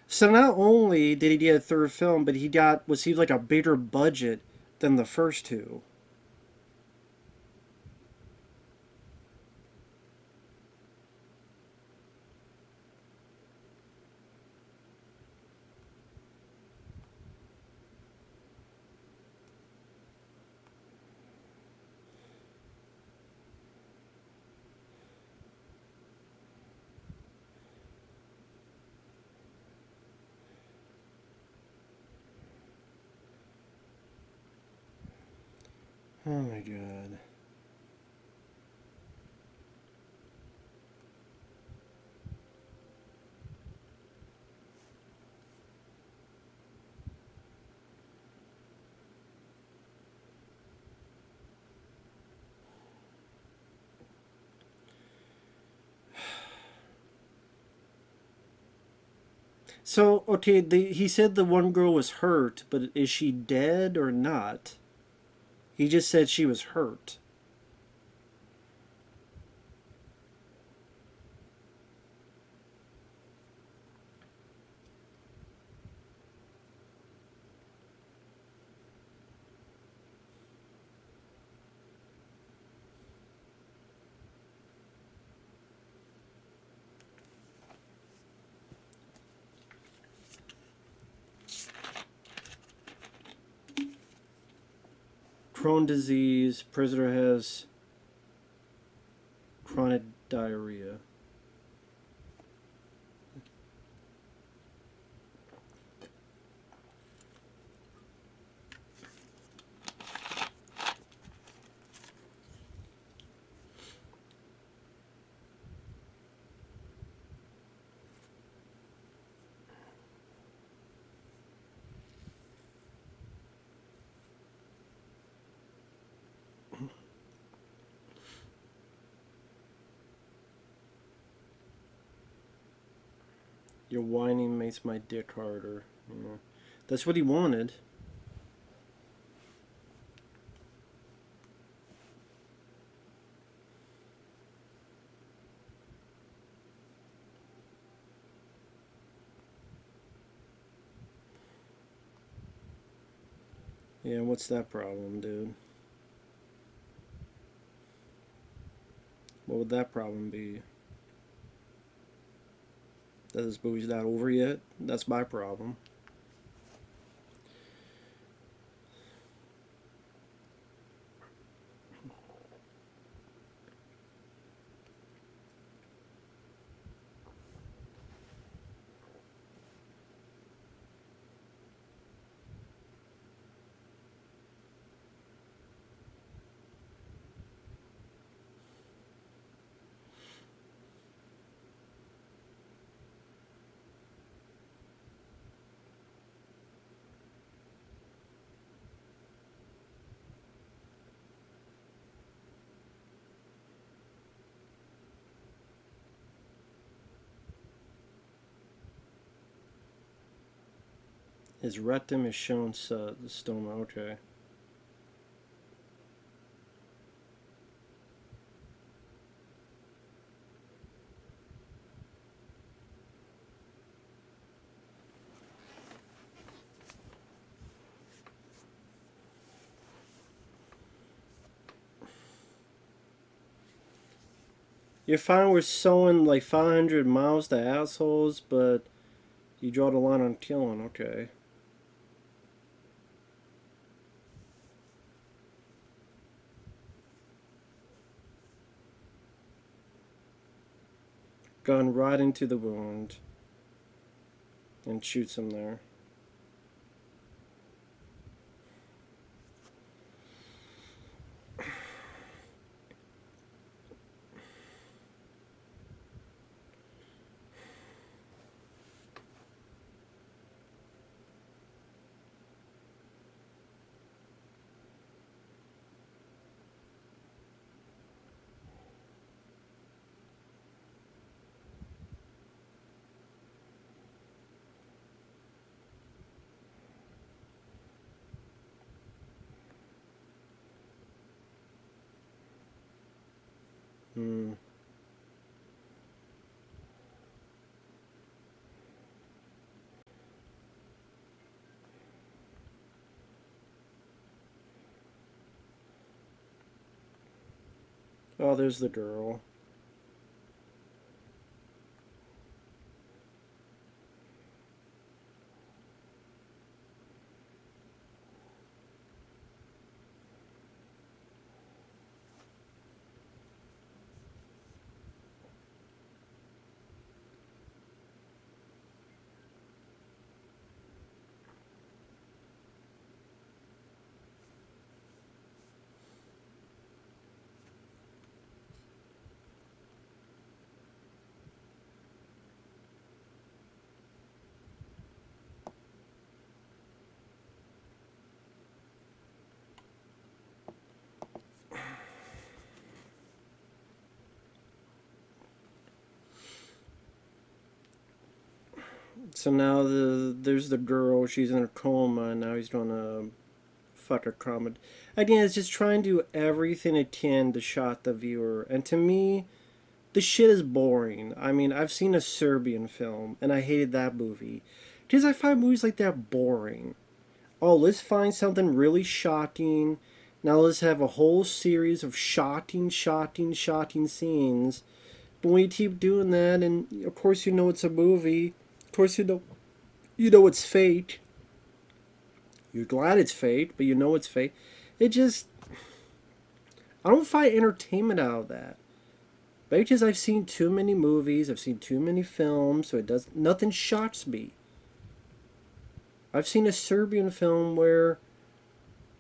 Speaker 1: So not only did he get a third film, but he got what seems like a bigger budget than the first two. Oh my god. So, okay, he said the one girl was hurt, but is she dead or not? He just said she was hurt. Crohn's disease. Prisoner has chronic diarrhea. Your whining makes my dick harder. Yeah. That's what he wanted. Yeah, what's that problem, dude? What would that problem be? That this movie's not over yet? That's my problem. His rectum is shown the stoma, okay. You're fine with sewing like 500 miles to assholes, but you draw the line on killing, okay. Gun right into the wound and shoots him there. Hmm. Oh, there's the girl. So now there's the girl. She's in a coma, and now he's gonna fuck her comment. Again, it's just trying to do everything it can to shock the viewer. And to me, the shit is boring. I mean, I've seen a Serbian film, and I hated that movie. Because I find movies like that boring. Oh, let's find something really shocking. Now let's have a whole series of shocking scenes. But when you keep doing that, and of course you know it's a movie, of course you know it's fake. You're glad it's fake, but you know it's fake. It just I don't find entertainment out of that. Because I've seen too many movies, I've seen too many films, so nothing shocks me. I've seen a Serbian film where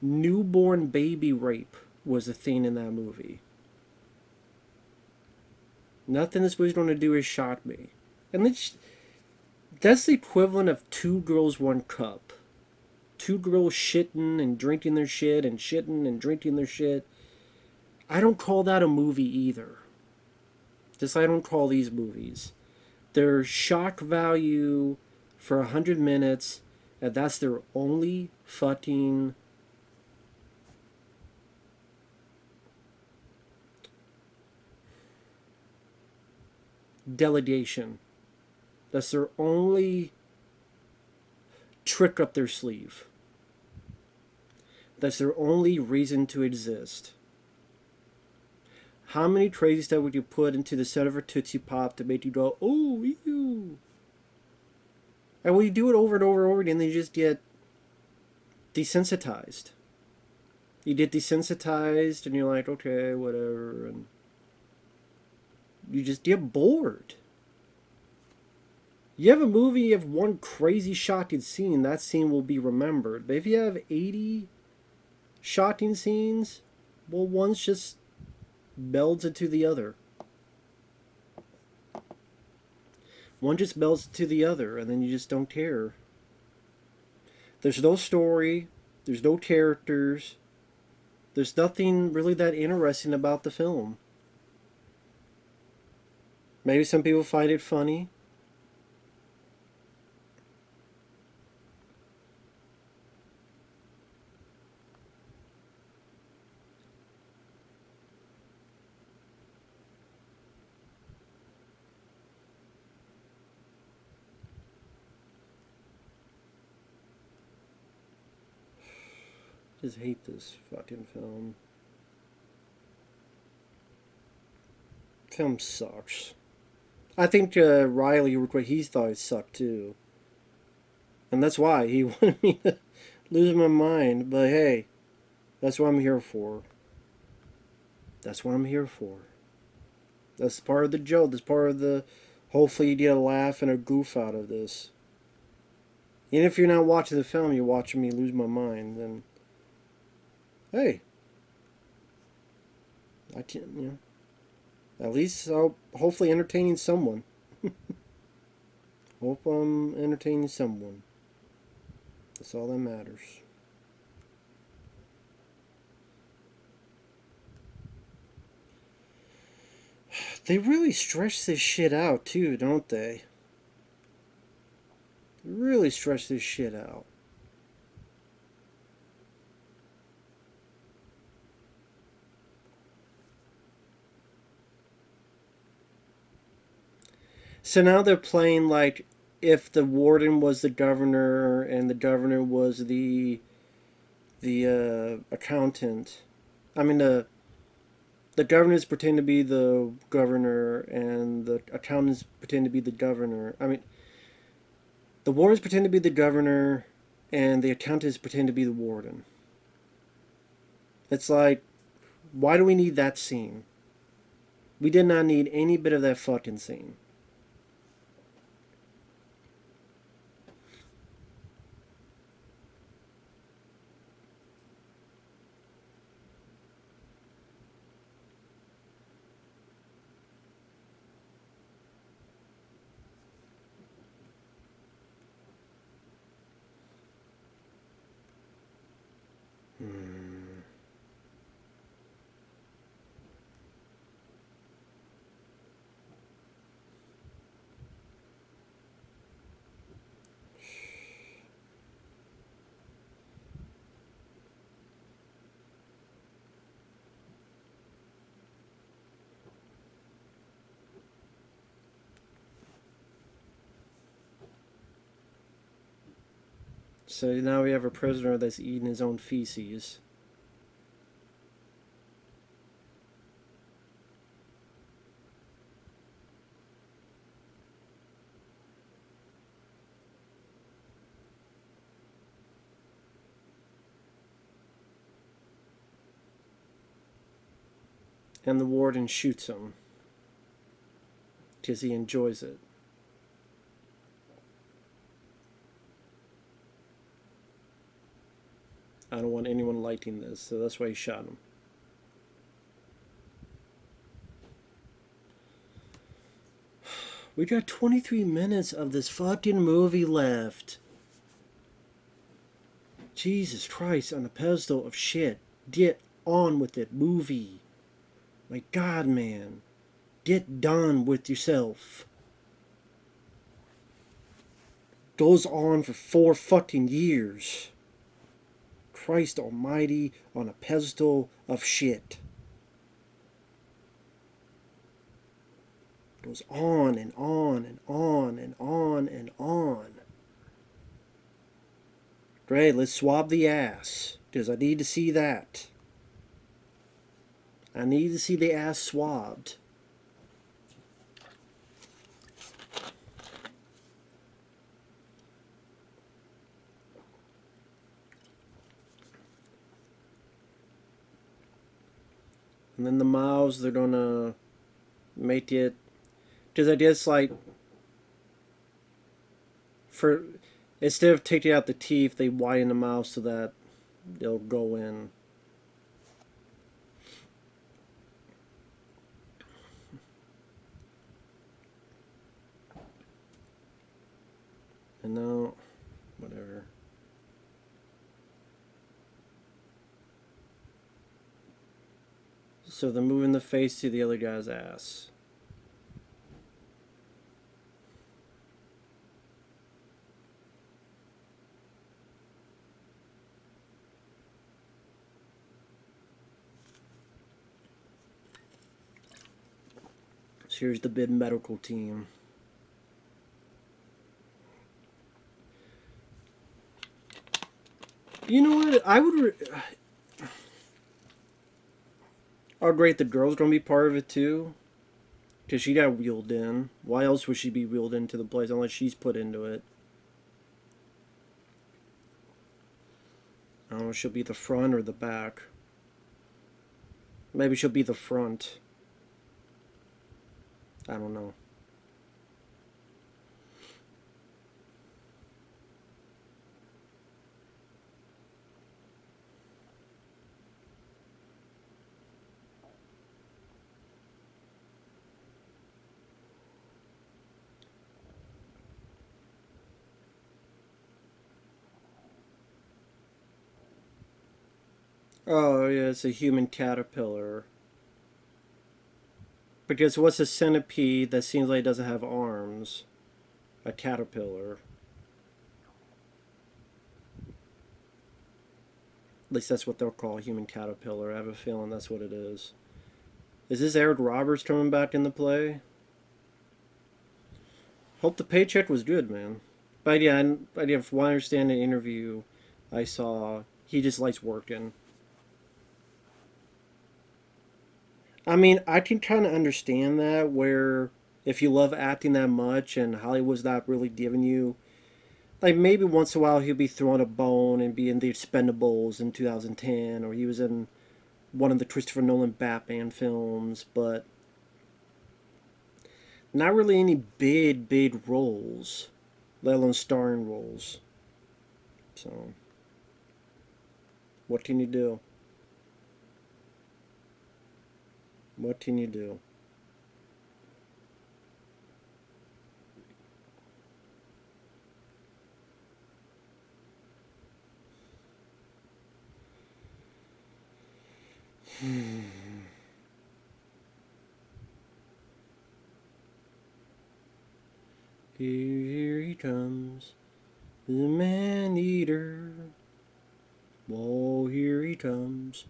Speaker 1: newborn baby rape was a thing in that movie. Nothing this movie's going to do is shock me. And that's the equivalent of Two Girls, One Cup. Two girls shitting and drinking their shit and shitting and drinking their shit. I don't call that a movie either. Just like I don't call these movies. They're shock value for 100 minutes, and that's their only fucking delegation. That's their only trick up their sleeve. That's their only reason to exist. How many crazy stuff would you put into the center of a Tootsie Pop to make you go, oh, ew? And when you do it over and over and over again, then you just get desensitized. You get desensitized and you're like, okay, whatever. And you just get bored. You have a movie, you have one crazy shocking scene, that scene will be remembered. But if you have 80 shocking scenes, well, one's just melds into the other. One just melds into the other, and then you just don't care. There's no story, there's no characters, there's nothing really that interesting about the film. Maybe some people find it funny. Just hate this fucking film. Film sucks. I think Rilee, he thought it sucked too. And that's why he wanted me to lose my mind. But hey, that's what I'm here for. That's what I'm here for. That's part of the joke. That's part of the... Hopefully you get a laugh and a goof out of this. Even if you're not watching the film, you're watching me lose my mind. Then, hey. I can't, you know. At least I'll hopefully entertaining someone. Hope I'm entertaining someone. That's all that matters. They really stretch this shit out too, don't they? They really stretch this shit out. So now they're playing like if the warden was the governor and the governor was the accountant. I mean the governors pretend to be the governor and the accountants pretend to be the governor. I mean, the wardens pretend to be the governor and the accountants pretend to be the warden. It's like, why do we need that scene? We did not need any bit of that fucking scene. So now we have a prisoner that's eating his own feces. And the warden shoots him because he enjoys it. I don't want anyone lighting this, so that's why he shot him. We got 23 minutes of this fucking movie left. Jesus Christ, on a pedestal of shit. Get on with it, movie. My God, man. Get done with yourself. Goes on for 4 fucking years. Christ almighty, on a pedestal of shit. Goes on and on and on and on and on. Great, let's swab the ass. Because I need to see that. I need to see the ass swabbed. And then the mouths, they're gonna make it, because I guess like, for, instead of taking out the teeth, they widen the mouth so that they'll go in. And now, whatever. So they're moving the face to the other guy's ass. So here's the big medical team. You know what? I would... Oh, great, the girl's gonna be part of it too? Because she got wheeled in. Why else would she be wheeled into the place unless she's put into it? I don't know if she'll be the front or the back. Maybe she'll be the front. I don't know. Oh, yeah, it's a human caterpillar. Because what's a centipede that seems like it doesn't have arms? A caterpillar. At least that's what they'll call a human caterpillar. I have a feeling that's what it is. Is this Eric Roberts coming back in the play? Hope the paycheck was good, man. But yeah, from what I understand in the interview I saw, he just likes working. I mean, I can kind of understand that, where if you love acting that much and Hollywood's not really giving you, like, maybe once in a while he'll be throwing a bone and be in The Expendables in 2010, or he was in one of the Christopher Nolan Batman films, but not really any big roles, let alone starring roles. So, what can you do? What can you do? Here he comes, the man-eater. Whoa, here he comes.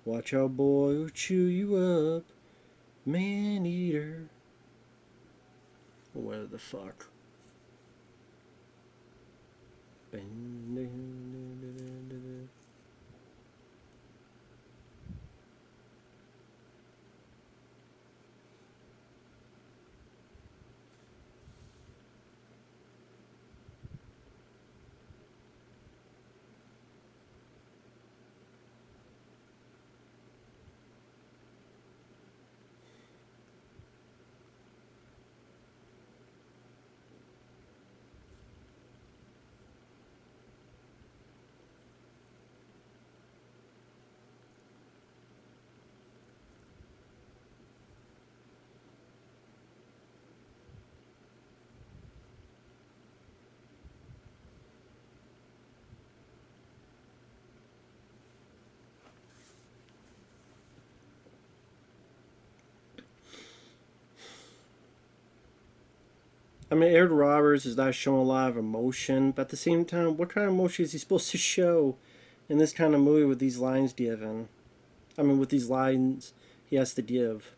Speaker 1: Watch out, boy, will chew you up. Man-eater. What the fuck? I mean, Eric Roberts is not showing a lot of emotion, but at the same time, what kind of emotion is he supposed to show in this kind of movie with these lines given? I mean, with these lines he has to give.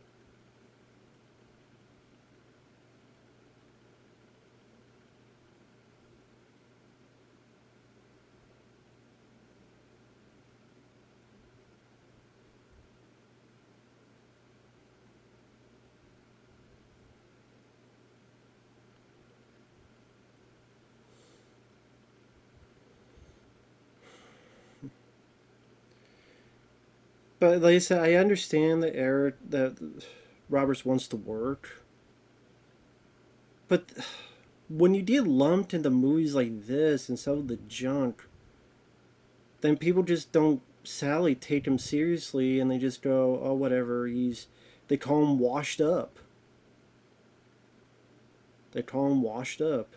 Speaker 1: But like I said, I understand that Roberts wants to work, but when you get lumped into movies like this and some of the junk, then people just don't sadly take him seriously, and they just go, "Oh, whatever." They call him washed up. They call him washed up.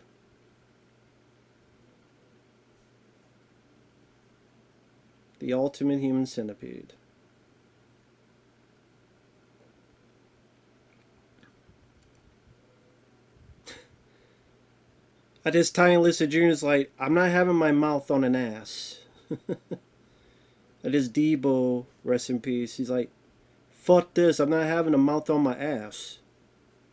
Speaker 1: The ultimate human centipede. At this tiny list of juniors, like, I'm not having my mouth on an ass. At his Debo, rest in peace, he's like, fuck this, I'm not having a mouth on my ass.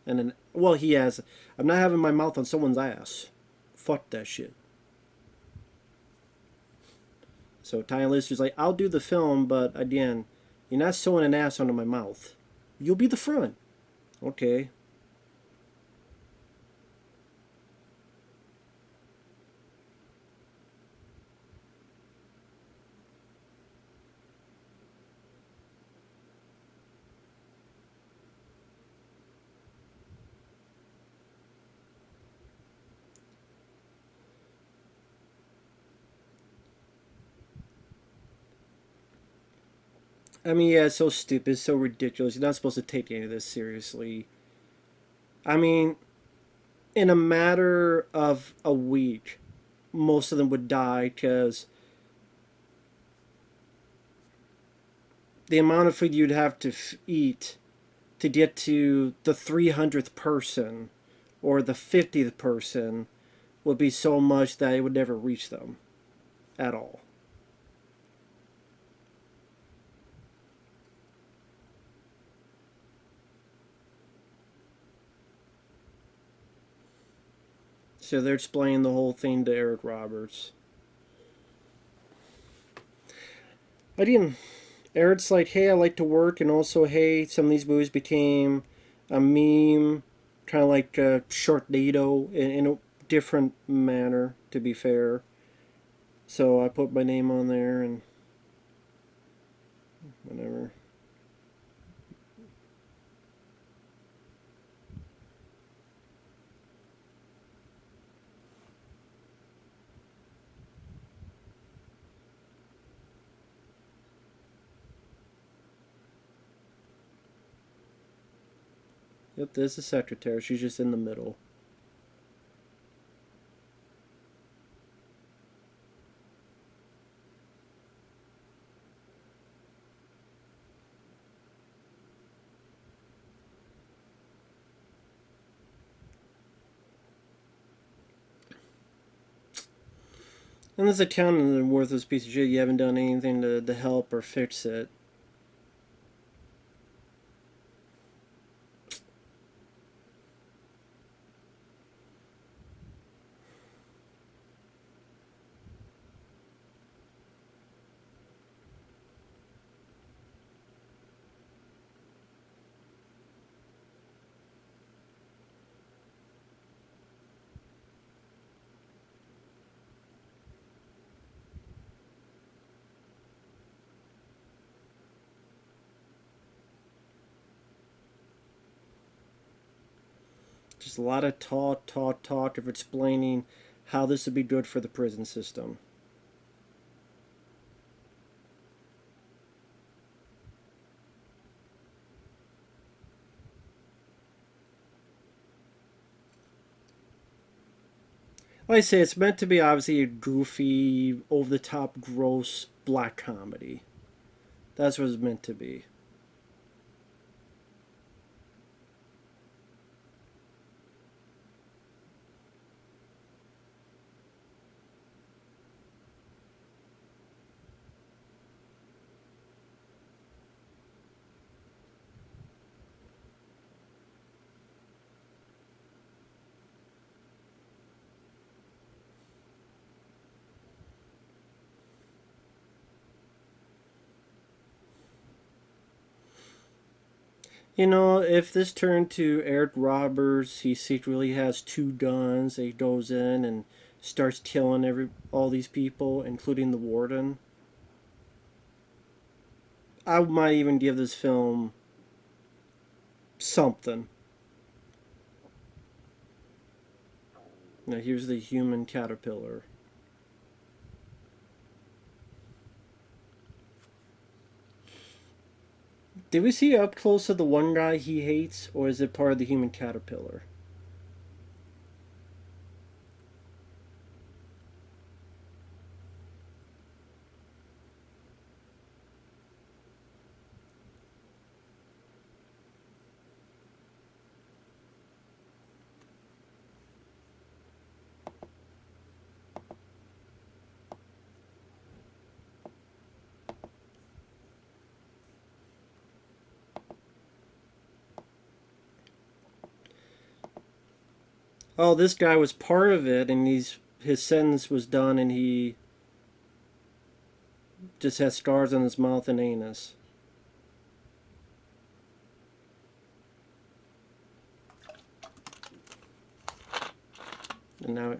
Speaker 1: And then, well, he has, I'm not having my mouth on someone's ass. Fuck that shit. So Tiny Lister's like, I'll do the film, but again, you're not sewing an ass onto my mouth. You'll be the front. Okay. I mean, yeah, it's so stupid, so ridiculous. You're not supposed to take any of this seriously. I mean, in a matter of a week, most of them would die because the amount of food you'd have to eat to get to the 300th person or the 50th person would be so much that it would never reach them at all. So they're explaining the whole thing to Eric Roberts. I didn't. Eric's like, hey, I like to work, and also, hey, some of these movies became a meme, kind of like Sharknado in a different manner, to be fair. So I put my name on there and whatever. Yep, there's the secretary. She's just in the middle. And this accountant is a worthless piece of shit. You haven't done anything to help or fix it. Just a lot of talk of explaining how this would be good for the prison system. Like I say, it's meant to be obviously a goofy, over-the-top, gross black comedy. That's what it's meant to be. You know, if this turned to Eric Roberts, he secretly has two guns. He goes in and starts killing all these people, including the warden. I might even give this film something. Now here's the human caterpillar. Did we see up close to the one guy he hates, or is it part of the human caterpillar? Oh, this guy was part of it, and his sentence was done, and he just has scars on his mouth and anus. And now,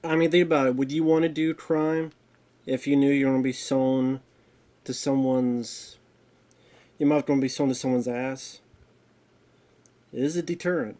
Speaker 1: I mean, think about it. Would you want to do crime if you knew you were going to be sewn to someone's... Your mouth going to be sewn to someone's ass? It is a deterrent.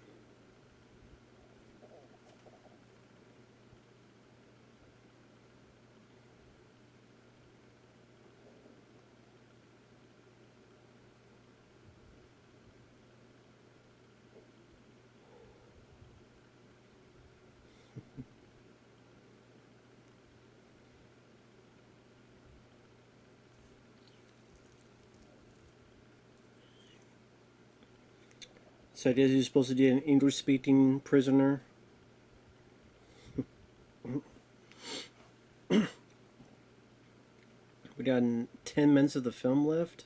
Speaker 1: So I guess you're supposed to be an English-speaking prisoner. We got 10 minutes of the film left.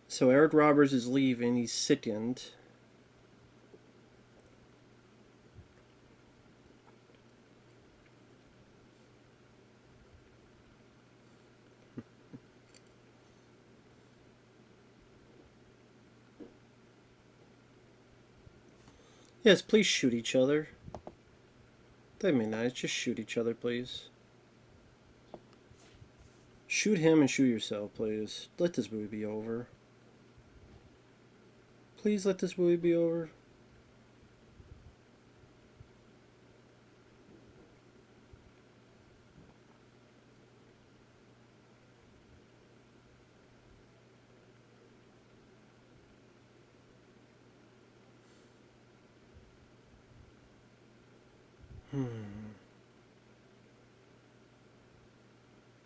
Speaker 1: So Eric Roberts is leaving. He's sickened. Yes, please shoot each other. That'd be nice. Just shoot each other, please. Shoot him and shoot yourself, please. Let this movie be over. Please let this movie be over.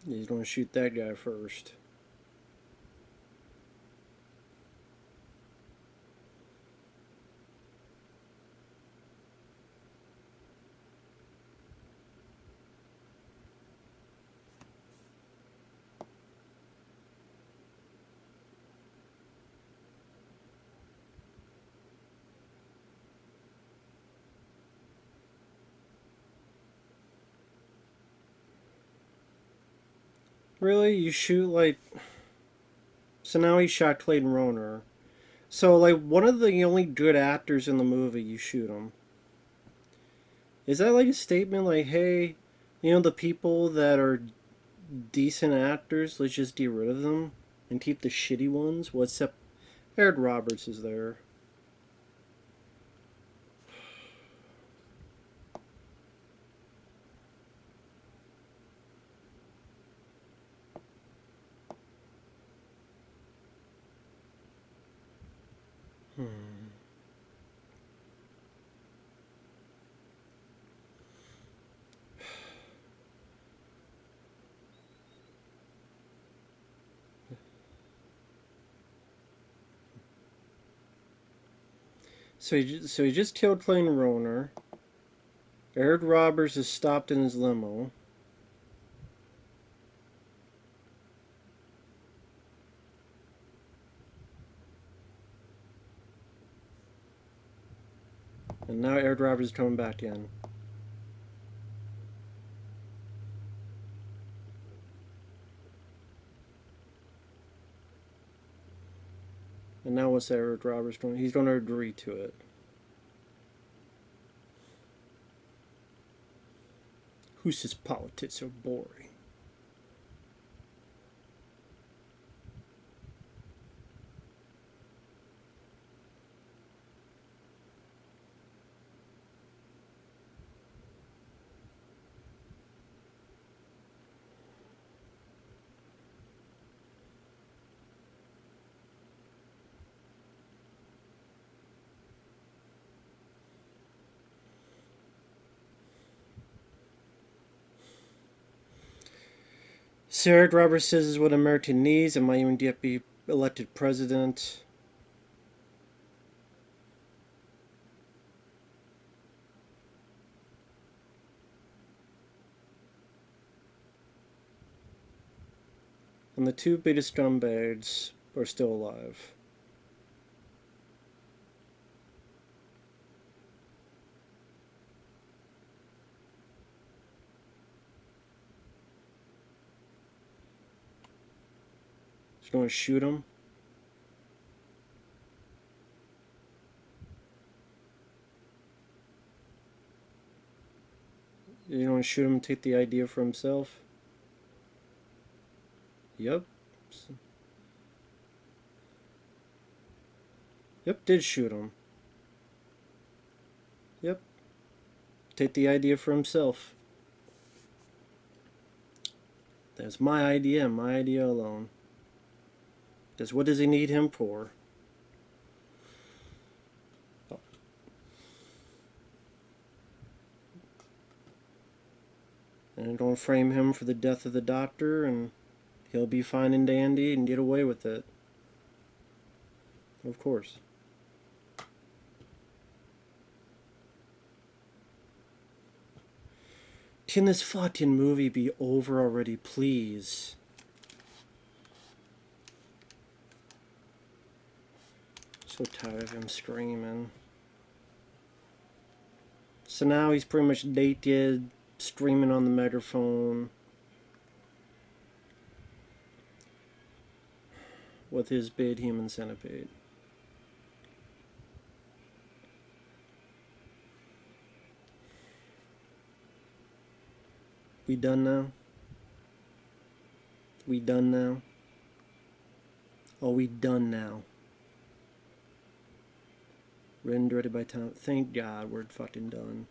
Speaker 1: He's going to shoot that guy first. Really? You shoot like... So now he shot Clayton Rohner. So like one of the only good actors in the movie, you shoot him. Is that like a statement like, hey, you know, the people that are decent actors, let's just get rid of them and keep the shitty ones? Well, except Eric Roberts is there. So he just killed Clayton Rohner. Aired Robbers is stopped in his limo. And now Aired Robbers is coming back in. And now what's Aired Robbers doing? He's going to agree to it. Who says politics are boring? Sarah Roberts says is what America needs and might even yet be elected president. And the two biggest scumbags are still alive. He's going to shoot him. You want to shoot him and take the idea for himself? Yep. Yep, did shoot him. Yep. Take the idea for himself. That's my idea and my idea alone. Because what does he need him for? Oh. And don't frame him for the death of the doctor, and he'll be fine and dandy and get away with it. Of course. Can this fucking movie be over already, please? So tired of him screaming. So now he's pretty much naked, screaming on the megaphone with his big human centipede. We done now? We done now? Are we done now? Written directed by Tom. Thank God we're fucking done.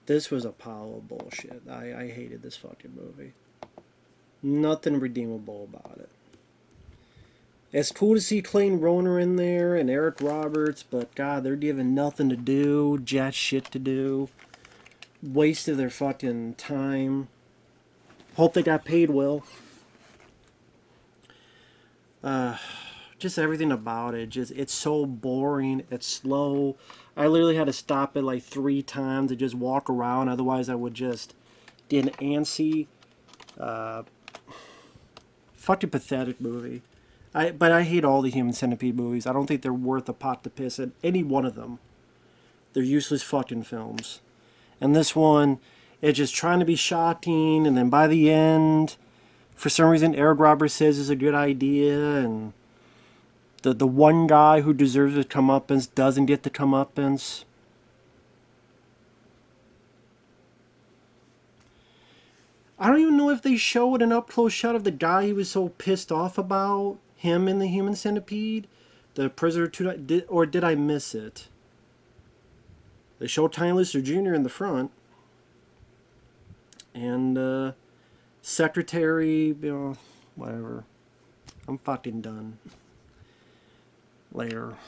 Speaker 1: This was a pile of bullshit. I hated this fucking movie. Nothing redeemable about it. It's cool to see Clayton Rohner in there and Eric Roberts, but God, they're given nothing to do, jack shit to do. Wasted their fucking time. Hope they got paid well. Just everything about it. It's so boring. It's slow. I literally had to stop it like 3 times to just walk around. Otherwise, I would just get antsy. Fucking pathetic movie. But I hate all the Human Centipede movies. I don't think they're worth a pot to piss at any one of them. They're useless fucking films. And this one, it's just trying to be shocking, and then by the end, for some reason, Eric Roberts says it's a good idea, and the one guy who deserves the comeuppance doesn't get the comeuppance. I don't even know if they showed an up-close shot of the guy he was so pissed off about. Him in the Human Centipede, the prisoner or did I miss it? They showed Tiny Lister Jr. in the front, and secretary, you know, whatever. I'm fucking done. Later.